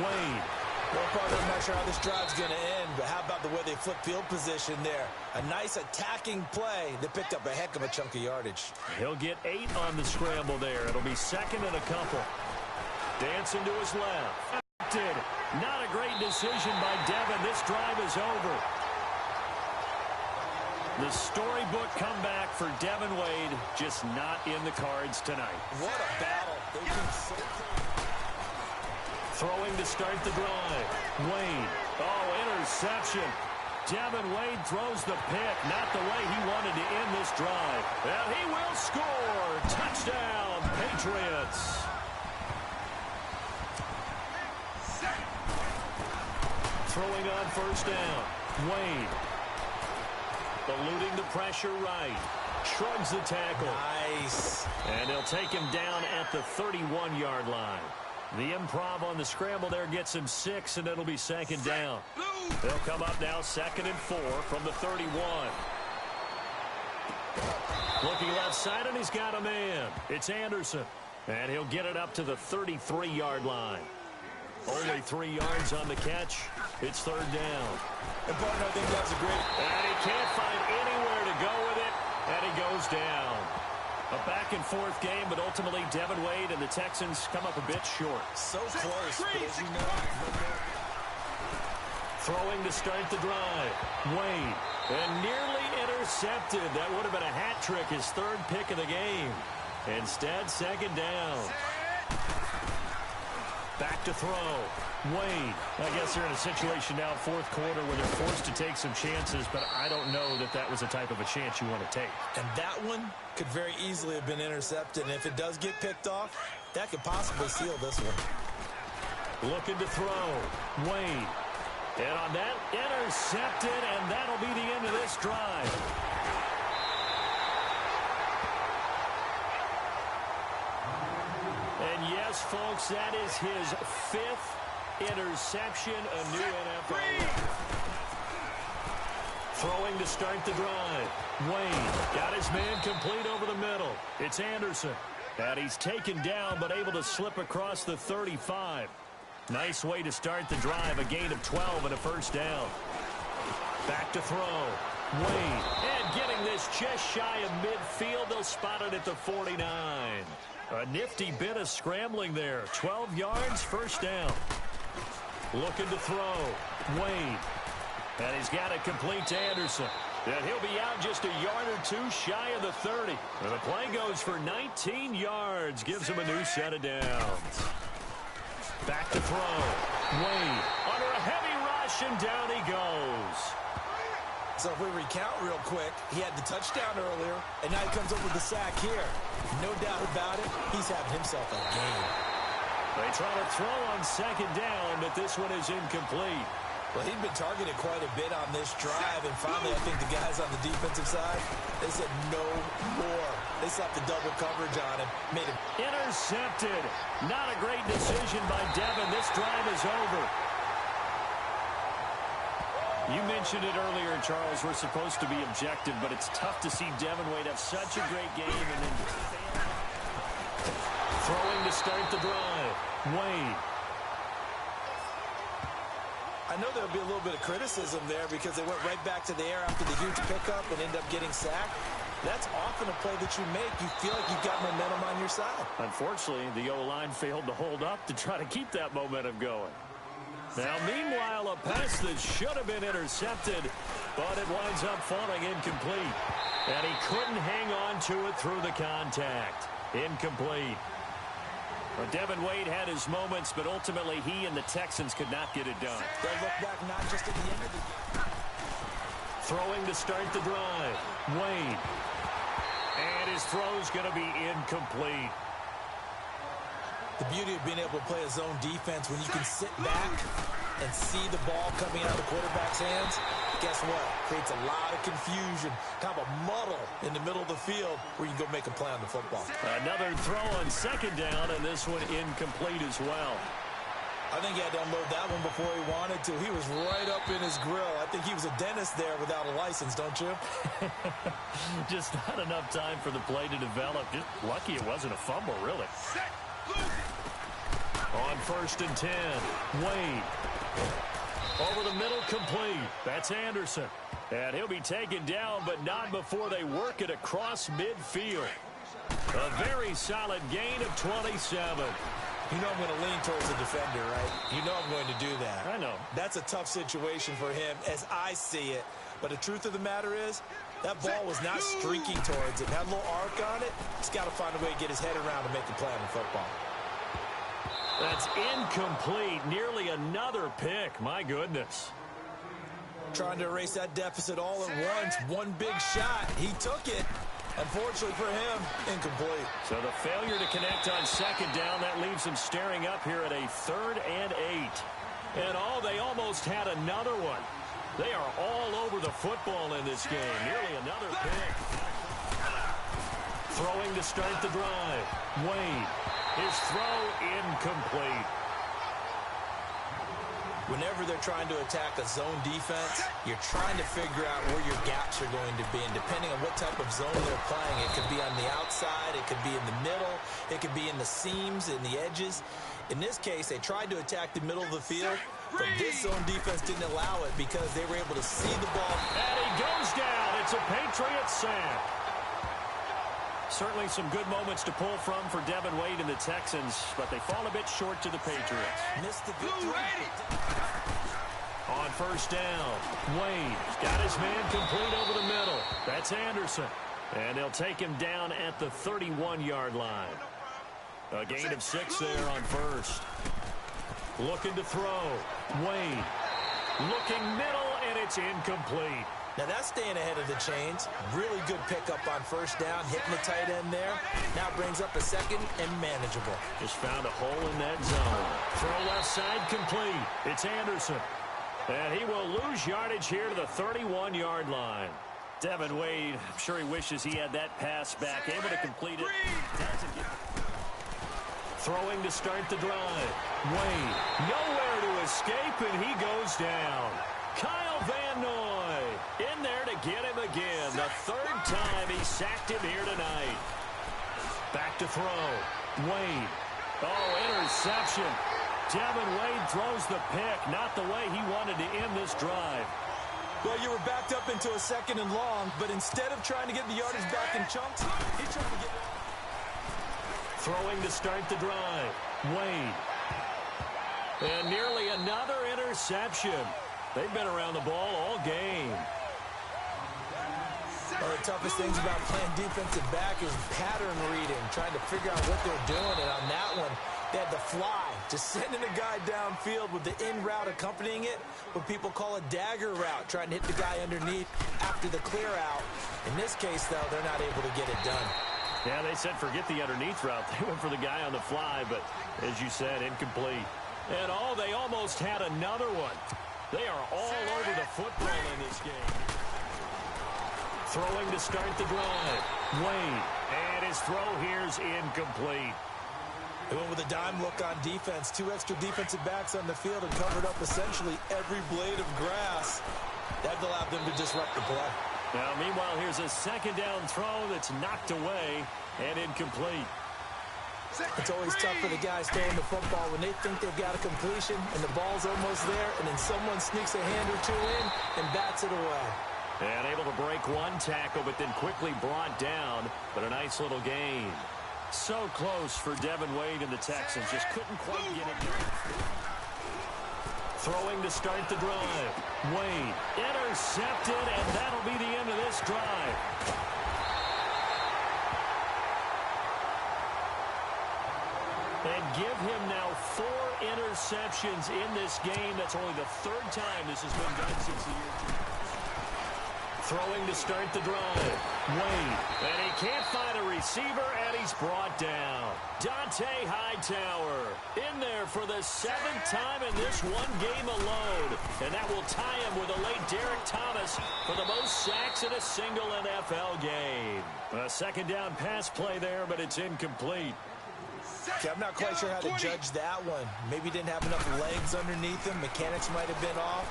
Wade. Well, partner, I'm not sure how this drive's going to end, but how about the way they flip field position there? A nice attacking play that picked up a heck of a chunk of yardage. He'll get 8 on the scramble there. It'll be 2nd and a couple. Dancing to his left. Not a great decision by Devin. This drive is over. The storybook comeback for Devin Wade, just not in the cards tonight. What a battle. They've been so close. Throwing to start the drive. Wade. Oh, interception. Devin Wade throws the pick. Not the way he wanted to end this drive. And he will score. Touchdown, Patriots. Throwing on first down. Wade. Eluding the pressure right. Shrugs the tackle. Nice. And they'll take him down at the 31-yard line. The improv on the scramble there gets him 6, and it'll be 2nd down. They'll come up now 2nd and 4 from the 31. Looking left side, and he's got a man. It's Anderson. And he'll get it up to the 33-yard line. Only 3 yards on the catch. It's 3rd down. And partner, I think that's a great... And he can't find anywhere to go with it, and he goes down. A back-and-forth game, but ultimately Devin Wade and the Texans come up a bit short. So close, but as you know... Throwing to start the drive. Wade. And nearly intercepted. That would have been a hat trick, his 3rd pick of the game. Instead, 2nd down. Back to throw. Wade. I guess they're in a situation now, 4th quarter, where they're forced to take some chances, but I don't know that that was the type of a chance you want to take. And that one could very easily have been intercepted. And if it does get picked off, that could possibly seal this one. Looking to throw. Wade. And on that, intercepted, and that'll be the end of this drive. And yes, folks, that is his 5th interception, a new NFL record. Throwing to start the drive. Wade got his man complete over the middle. It's Anderson. And he's taken down but able to slip across the 35. Nice way to start the drive. A gain of 12 and a first down. Back to throw. Wade. And getting this just shy of midfield. They'll spot it at the 49. A nifty bit of scrambling there. 12 yards, first down. Looking to throw. Wade. And he's got it complete to Anderson. And he'll be out just a yard or two shy of the 30. And the play goes for 19 yards. Gives him a new set of downs. Back to throw. Wade under a heavy rush, and down he goes. So if we recount real quick, he had the touchdown earlier, and now he comes up with the sack here. No doubt about it, he's having himself a game. They try to throw on second down, but this one is incomplete. Well, he'd been targeted quite a bit on this drive, and finally I think the guys on the defensive side, they said no more. They slapped the double coverage on him, made him intercepted. Not a great decision by Devin. This drive is over. You mentioned it earlier, Charles. We're supposed to be objective, but it's tough to see Devin Wade have such a great game and then throwing to start the drive. Wade. I know there'll be a little bit of criticism there because they went right back to the air after the huge pickup and end up getting sacked. That's often a play that you make. You feel like you've got momentum on your side. Unfortunately, the O-line failed to hold up to try to keep that momentum going. Now, meanwhile, a pass that should have been intercepted, but it winds up falling incomplete. And he couldn't hang on to it through the contact. Incomplete. Well, Devin Wade had his moments, but ultimately he and the Texans could not get it done. They'll look back not just at the end of the game. Throwing to start the drive. Wade. And his throw's going to be incomplete. The beauty of being able to play a zone defense when you can sit back and see the ball coming out of the quarterback's hands, guess what? Creates a lot of confusion, kind of a muddle in the middle of the field where you can go make a play on the football. Another throw on second down, and this one incomplete as well. I think he had to unload that one before he wanted to. He was right up in his grill. I think he was a dentist there without a license, don't you? Just not enough time for the play to develop. Just lucky it wasn't a fumble, really. On 1st and 10, Wade. Over the middle, complete. That's Anderson. And he'll be taken down, but not before they work it across midfield. A very solid gain of 27. You know I'm going to lean towards the defender, right? You know I'm going to do that. I know. That's a tough situation for him as I see it. But the truth of the matter is, that ball was not streaking towards it. Had a little arc on it. He's got to find a way to get his head around and make a play on the football. That's incomplete. Nearly another pick. My goodness. Trying to erase that deficit all at once. One big shot. He took it. Unfortunately for him, incomplete. So the failure to connect on second down, that leaves him staring up here at a 3rd and 8. And they almost had another one. They are all over the football in this game. Nearly another pick. Throwing to start the drive. Wade. His throw incomplete. Whenever they're trying to attack a zone defense, you're trying to figure out where your gaps are going to be. And depending on what type of zone they're playing, it could be on the outside, it could be in the middle, it could be in the seams, in the edges. In this case, they tried to attack the middle of the field, but this zone defense didn't allow it because they were able to see the ball. And he goes down. It's a Patriot sack. Certainly some good moments to pull from for Devin Wade and the Texans, but they fall a bit short to the Patriots. Missed the victory. On 1st down, Wade got his man complete over the middle. That's Anderson. And they'll take him down at the 31-yard line. A gain of 6 there on 1st. Looking to throw. Wade. Looking middle, and it's incomplete. Now that's staying ahead of the chains. Really good pickup on 1st down, hitting the tight end there. Now brings up a 2nd and manageable. Just found a hole in that zone. Throw left side complete. It's Anderson. And he will lose yardage here to the 31-yard line. Devin Wade, I'm sure he wishes he had that pass back. Able to complete it. Throwing to start the drive. Wade, nowhere to escape, and he goes down. Kyle Van Noy in there to get him again. The 3rd time he sacked him here tonight. Back to throw. Wade. Oh, interception. Devin Wade throws the pick. Not the way he wanted to end this drive. Well, you were backed up into a 2nd and long, but instead of trying to get the yardage back in chunks, he tried to get... Throwing to start the drive. Wade. And nearly another interception. They've been around the ball all game. One of the toughest things about playing defensive back is pattern reading, trying to figure out what they're doing. And on that one, they had the fly, just sending a guy downfield with the in route accompanying it, what people call a dagger route, trying to hit the guy underneath after the clear out. In this case, though, they're not able to get it done. Yeah, they said forget the underneath route. They went for the guy on the fly, but as you said, incomplete. And they almost had another one. They are all over the football in this game. Throwing to start the drive. Wade. And his throw here's incomplete. They went with a dime look on defense. 2 extra defensive backs on the field and covered up essentially every blade of grass. That allowed them to disrupt the play. Now, meanwhile, here's a 2nd down throw that's knocked away and incomplete. It's always tough for the guys throwing the football when they think they've got a completion and the ball's almost there, and then someone sneaks a hand or 2 in and bats it away. And able to break one tackle, but then quickly brought down. But a nice little gain. So close for Devin Wade and the Texans. Just couldn't quite get it done. Throwing to start the drive. Wade intercepted, and that'll be the end of this drive. And give him now 4 interceptions in this game. That's only the 3rd time this has been done since the year 2000. Throwing to start the drive. Wade. And he can't find a receiver, and he's brought down. Dante Hightower in there for the 7th time in this one game alone. And that will tie him with a late Derek Thomas for the most sacks in a single NFL game. A 2nd down pass play there, but it's incomplete. Okay, I'm not quite sure how to judge that one. Maybe didn't have enough legs underneath him. Mechanics might have been off.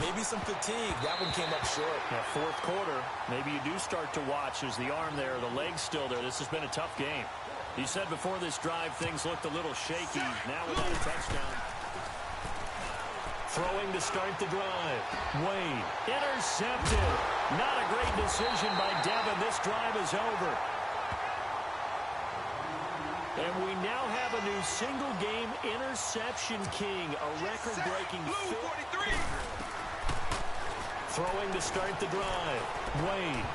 Maybe some fatigue. That one came up short. That 4th quarter, maybe you do start to watch as the arm there, the leg's still there. This has been a tough game. You said before this drive things looked a little shaky. Now without a touchdown. Throwing to start the drive. Wade. Intercepted. Not a great decision by Devin. This drive is over. And we now have a new single-game interception king, a record-breaking 5th. Throwing to start the drive. Wade.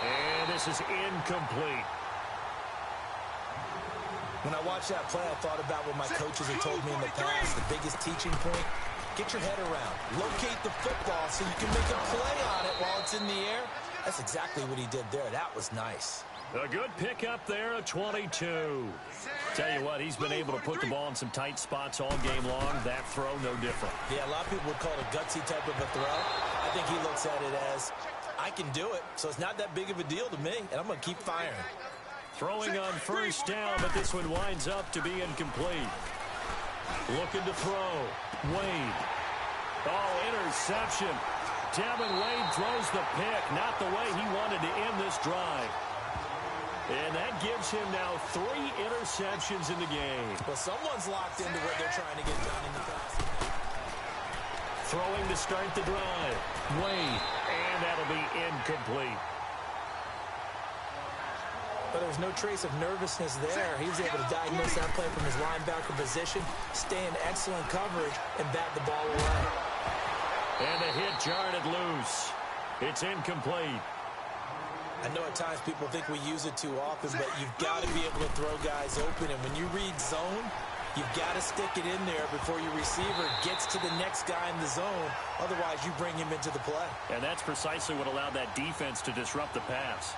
And this is incomplete. When I watched that play, I thought about what my coaches have told me in the past. The biggest teaching point, get your head around. Locate the football so you can make a play on it while it's in the air. That's exactly what he did there. That was nice. A good pickup there, a 22. Tell you what, he's been able to put the ball in some tight spots all game long. That throw, no different. Yeah, a lot of people would call it a gutsy type of a throw. I think he looks at it as, I can do it, so it's not that big of a deal to me, and I'm going to keep firing. Throwing on 1st down, but this one winds up to be incomplete. Looking to throw. Wade. Oh, interception. Devin Wade throws the pick. Not the way he wanted to end this drive. And that gives him now 3 interceptions in the game. Well, someone's locked into what they're trying to get done in the passing. Throwing to start the drive. Wade. And that'll be incomplete. But there was no trace of nervousness there. He was able to diagnose that play from his linebacker position, stay in excellent coverage, and bat the ball away. And the hit jarred it loose. It's incomplete. I know at times people think we use it too often, but you've got to be able to throw guys open. And when you read zone, you've got to stick it in there before your receiver gets to the next guy in the zone. Otherwise, you bring him into the play. And that's precisely what allowed that defense to disrupt the pass.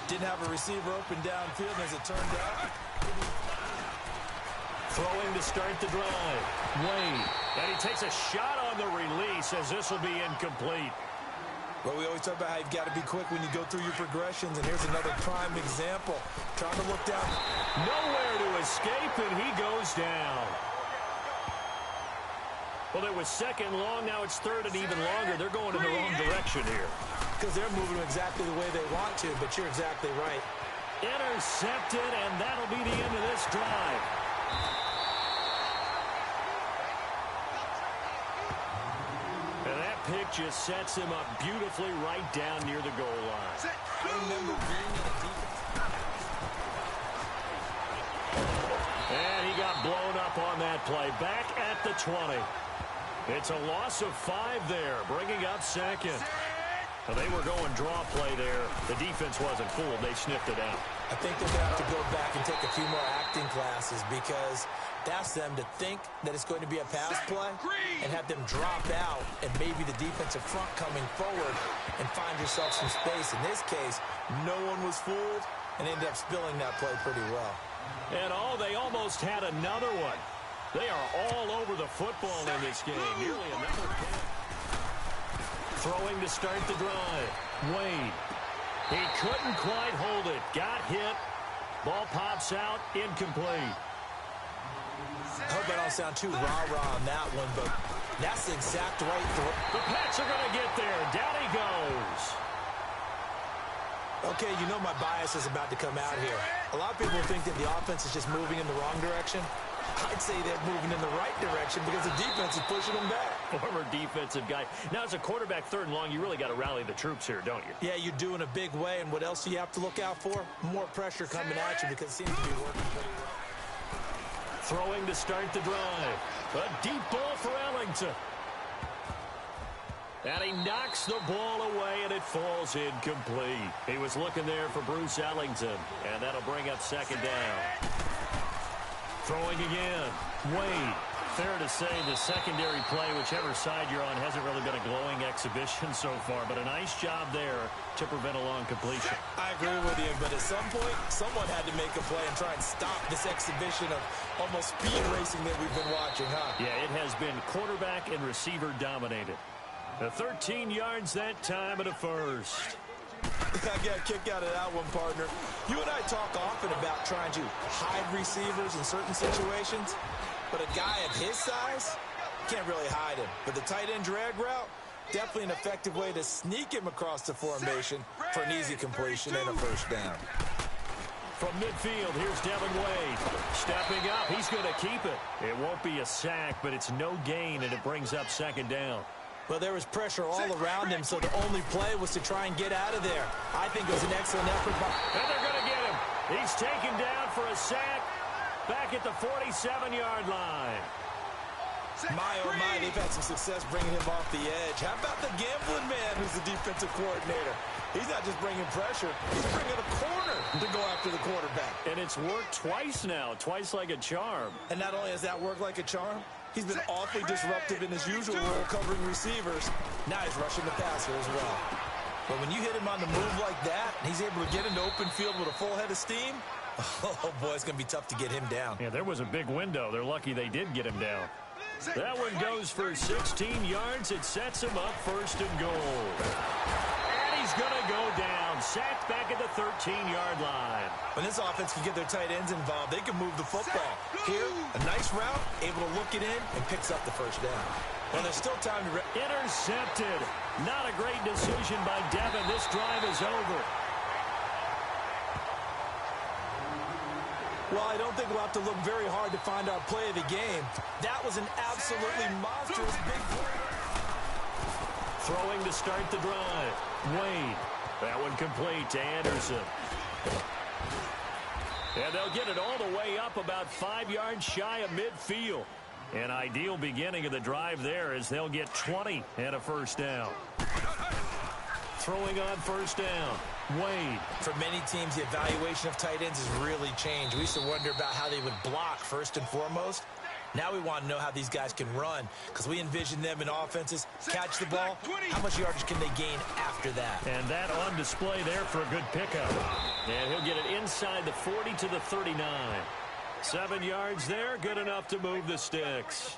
Didn't have a receiver open downfield, and as it turned out. Throwing to start the drive. Wade. And he takes a shot on the release as this will be incomplete. Well, we always talk about how you've got to be quick when you go through your progressions, and here's another prime example. Trying to look down. Nowhere to escape, and he goes down. Well, it was 2nd long, now it's 3rd and even longer. They're going in the wrong direction here. Because they're moving exactly the way they want to, but you're exactly right. Intercepted, and that'll be the end of this drive. And that pick just sets him up beautifully right down near the goal line. I remember being in a defense. And he got blown up on that play. Back at the 20. It's a loss of 5 there, bringing up second. Well, they were going draw play there. The defense wasn't fooled. They sniffed it out. I think they're going to have to go back and take a few more acting classes because that's them to think that it's going to be a pass play and have them drop out and maybe the defensive front coming forward and find yourself some space. In this case, no one was fooled and ended up spilling that play pretty well. And they almost had another one. They are all over the football in this game. Nearly another pick. Throwing to start the drive. Wade. He couldn't quite hold it. Got hit. Ball pops out. Incomplete. I hope I don't sound too rah-rah on that one, but that's the exact right throw. The Pats are going to get there. Down he goes. Okay, you know my bias is about to come out here. A lot of people think that the offense is just moving in the wrong direction. I'd say they're moving in the right direction because the defense is pushing them back. Former defensive guy. Now, as a quarterback, 3rd and long, you really got to rally the troops here, don't you? Yeah, you do in a big way. And what else do you have to look out for? More pressure coming at you because it seems to be working pretty well. Throwing to start the drive. A deep ball for Ellington. And he knocks the ball away, and it falls incomplete. He was looking there for Bruce Ellington, and that'll bring up second down. Throwing again. Wade. Fair to say the secondary play, whichever side you're on, hasn't really been a glowing exhibition so far, but a nice job there to prevent a long completion. I agree with you, but at some point, someone had to make a play and try and stop this exhibition of almost speed racing that we've been watching, huh? Yeah, it has been quarterback and receiver dominated. 13 yards that time at a first. I got a kick out of that one, partner. You and I talk often about trying to hide receivers in certain situations, but a guy of his size can't really hide him. But the tight end drag route, definitely an effective way to sneak him across the formation for an easy completion and a first down. From midfield, here's Devin Wade. Stepping up, he's going to keep it. It won't be a sack, but it's no gain, and it brings up second down. Well, there was pressure all around him, so the only play was to try and get out of there. I think it was an excellent effort. And they're going to get him. He's taken down for a sack back at the 47-yard line. My, oh my, they've had some success bringing him off the edge. How about the gambling man who's the defensive coordinator? He's not just bringing pressure, he's bringing a corner to go after the quarterback. And it's worked twice now, twice like a charm. And not only has that worked like a charm, he's been awfully disruptive in his usual role covering receivers. Now he's rushing the passer as well. But when you hit him on the move like that, and he's able to get into open field with a full head of steam, oh boy, it's going to be tough to get him down. Yeah, there was a big window. They're lucky they did get him down. That one goes for 16 yards. It sets him up 1st and goal. And he's going to go down. Sacked back at the 13-yard line. When this offense can get their tight ends involved, they can move the football. Here, a nice route, able to look it in, and picks up the first down. And there's still time to... Intercepted. Not a great decision by Devin. This drive is over. Well, I don't think we'll have to look very hard to find our play of the game. That was an absolutely monstrous big play. Throwing to start the drive. Wade. That one complete to Anderson. And they'll get it all the way up about 5 yards shy of midfield. An ideal beginning of the drive there as they'll get 20 and a first down. Throwing on first down. Wade. For many teams, the evaluation of tight ends has really changed. We used to wonder about how they would block first and foremost. Now we want to know how these guys can run because we envision them in offenses, catch the ball, how much yardage can they gain after that? And that on display there for a good pickup. And he'll get it inside the 40 to the 39. 7 yards there, good enough to move the sticks.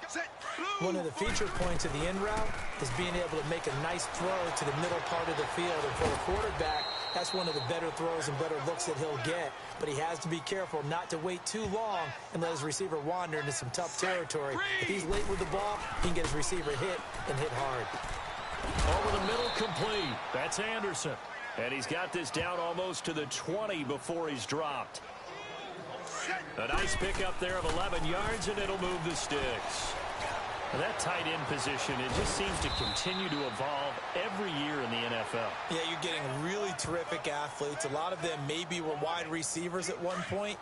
One of the feature points of the in route is being able to make a nice throw to the middle part of the field. And for a quarterback, that's one of the better throws and better looks that he'll get. But he has to be careful not to wait too long and let his receiver wander into some tough territory. If he's late with the ball, he can get his receiver hit and hit hard. Over the middle, complete. That's Anderson. And he's got this down almost to the 20 before he's dropped. A nice pickup there of 11 yards, and it'll move the sticks. That tight end position, it just seems to continue to evolve every year in the NFL. Yeah, you're getting really terrific athletes. A lot of them maybe were wide receivers at one point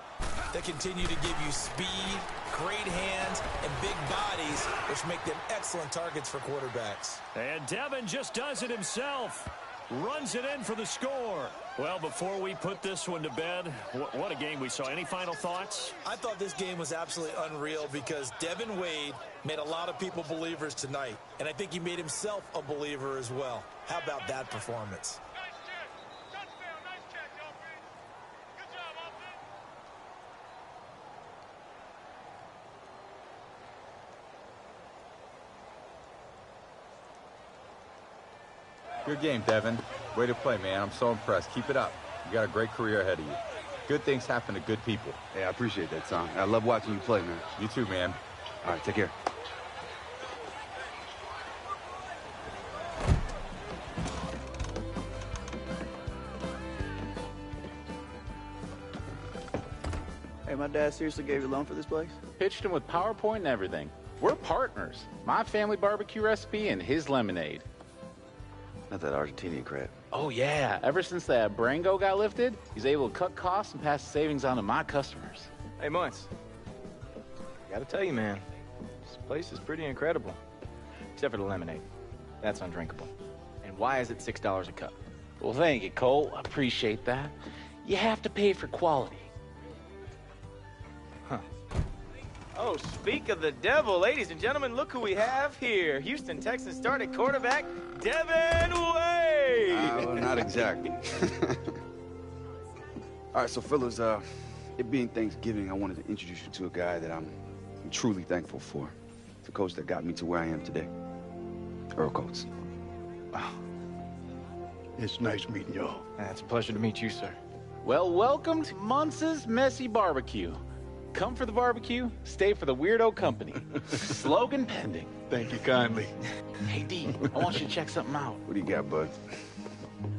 that continue to give you speed, great hands, and big bodies, which make them excellent targets for quarterbacks. And Devin just does it himself. Runs it in for the score. Well, before we put this one to bed, what a game we saw. Any final thoughts? I thought this game was absolutely unreal because Devin Wade made a lot of people believers tonight, and I think he made himself a believer as well. How about that performance? Good game, Devin. Way to play, man. I'm so impressed. Keep it up. You got a great career ahead of you. Good things happen to good people. Hey, I appreciate that, Tom. I love watching you play, man. You too, man. All right, take care. Hey, my dad seriously gave you a loan for this place? Pitched him with PowerPoint and everything. We're partners. My family barbecue recipe and his lemonade. Not that Argentinian crap. Oh, yeah. Ever since that Brango got lifted, he's able to cut costs and pass the savings on to my customers. Hey, Muntz. Gotta tell you, man, this place is pretty incredible. Except for the lemonade. That's undrinkable. And why is it $6 a cup? Well, thank you, Cole. I appreciate that. You have to pay for quality. Huh. Oh, speak of the devil, ladies and gentlemen, look who we have here. Houston Texans starting quarterback, Devin Wade. Well, not exactly. All right, so fellas, it being Thanksgiving, I wanted to introduce you to a guy that I'm truly thankful for. It's a coach that got me to where I am today. Earl Coates. Wow. It's nice meeting y'all. It's a pleasure to meet you, sir. Well, welcome to Muntz's Messy Barbecue. Come for the barbecue, stay for the weirdo company. Slogan pending. Thank you kindly. Hey, D, I want you to check something out. What do you got, bud?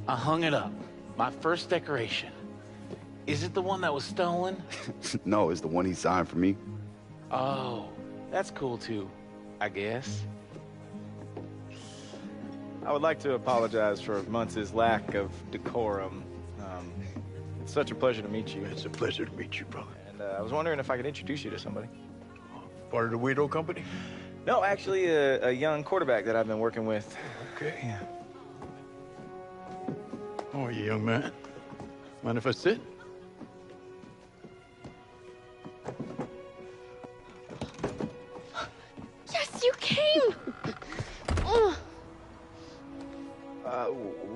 I hung it up. My first decoration. Is it the one that was stolen? No, it's the one he signed for me. Oh, that's cool too, I guess. I would like to apologize for Muntz's lack of decorum. It's such a pleasure to meet you. It's a pleasure to meet you, brother. And I was wondering if I could introduce you to somebody. Part of the Weirdo Company? No, actually, a young quarterback that I've been working with. Okay. Yeah. How are you, young man? Mind if I sit? Yes, you came!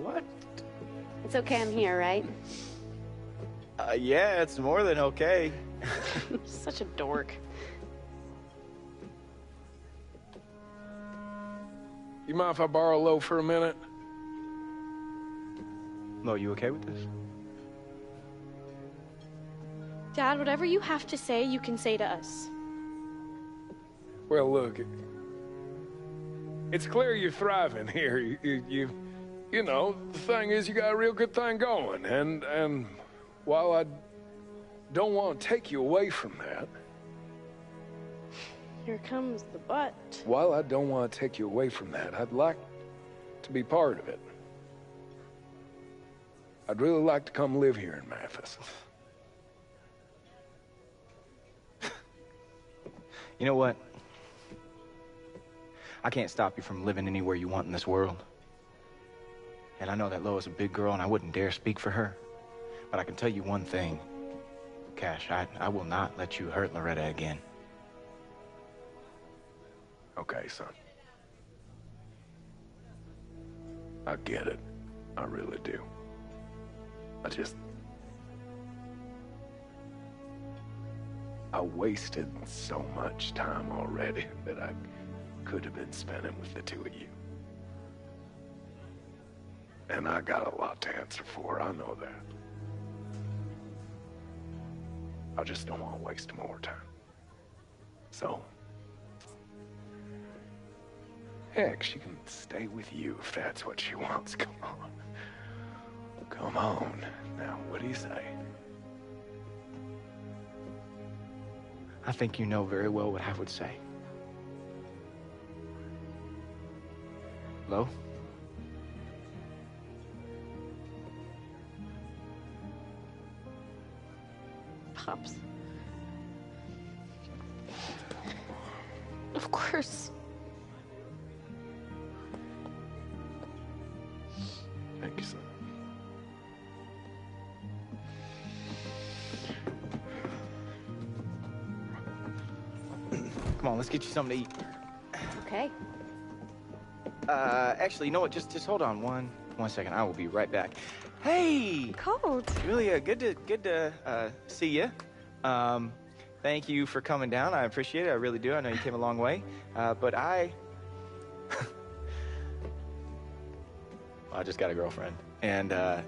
What? It's okay, I'm here, right? Yeah, it's more than okay. Such a dork. You mind if I borrow a loaf for a minute? Lo, you okay with this? Dad, whatever you have to say, you can say to us. Well, look, it's clear you're thriving here. You know, the thing is, you got a real good thing going, and while I don't want to take you away from that, Here comes the but. while I don't want to take you away from that, I'd like to be part of it. I'd really like to come live here in Memphis. You know what? I can't stop you from living anywhere you want in this world. And I know that Lo is a big girl, and I wouldn't dare speak for her. But I can tell you one thing, Cash, I will not let you hurt Loretta again. Okay, son. I get it. I really do. I wasted so much time already that I could have been spending with the two of you. And I got a lot to answer for, I know that. I just don't want to waste more time. So, heck, she can stay with you if that's what she wants, come on. Come on. Now, what do you say? I think you know very well what I would say. Lo? Pops. Of course. Thank you, son. Come on, let's get you something to eat. Okay. Actually, you know what? Just hold on one second. I will be right back. Hey! Cold. Julia, good to see you. Thank you for coming down. I appreciate it. I really do. I know you came a long way. But I just got a girlfriend, and I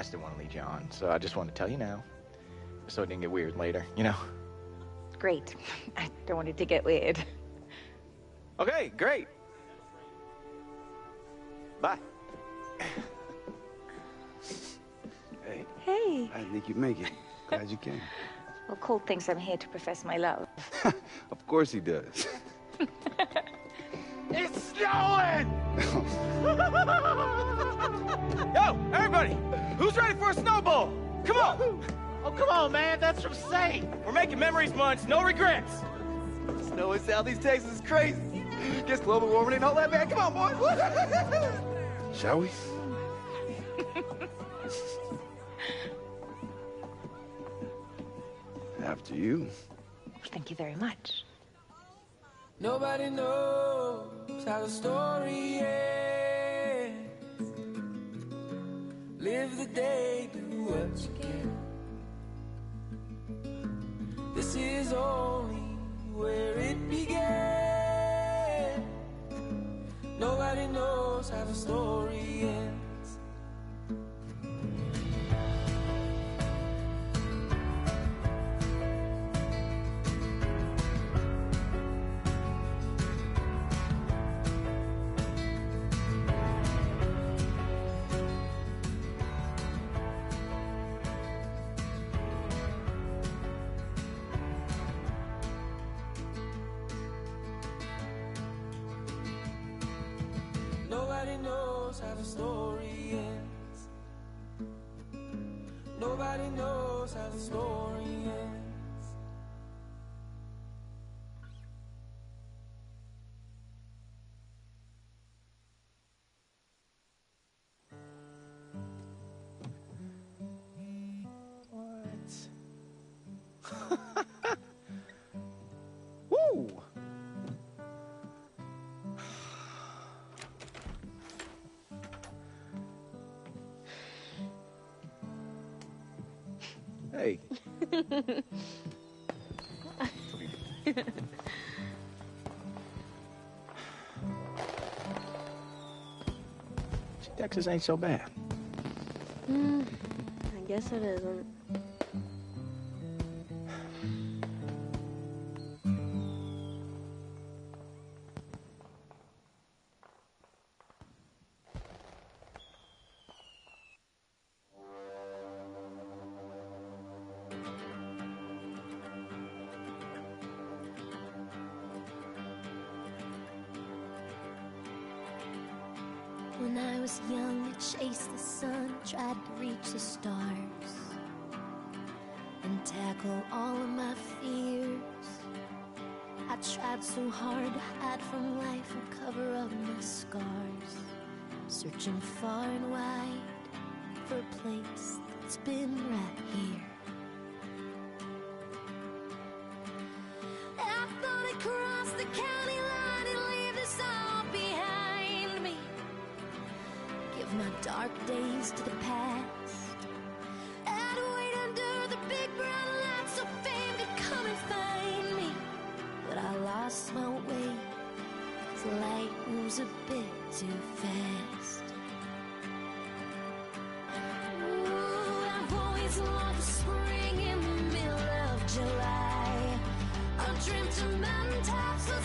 still want to lead you on. So I just want to tell you now, so it didn't get weird later. You know. Great. I don't want it to get weird. Okay, great. Bye. Hey. Hey. I think you make it. Glad you came. Well, Cole thinks I'm here to profess my love. Of course he does. It's snowing! Yo, everybody! Who's ready for a snowball? Come on! Oh, come on, man. That's from Saint. We're making memories months. No regrets. Snow in Southeast Texas is crazy. Guess global warming ain't all that bad. Come on, boys. Shall we? After you. Thank you very much. Nobody knows how the story ends. Live the day, do what you can. This is only where it began. Nobody knows how the story ends. Nobody knows how the story ends. Nobody knows how the story ends. Woo! Hey. Texas ain't so bad. I guess it isn't. When I was young, I chased the sun, tried to reach the stars, and tackle all of my fears. I tried so hard to hide from life and cover up my scars, searching far and wide for a place that's been right here. I thought I'd cross the county line and leave this all behind me. Give my dark days to the past. I'd wait under the big brown light so fame could come and find me. But I lost my way, 'cause light moves a bit too fast. Ooh, I've always loved the spring in the middle of July. I've dreamt of mountaintops so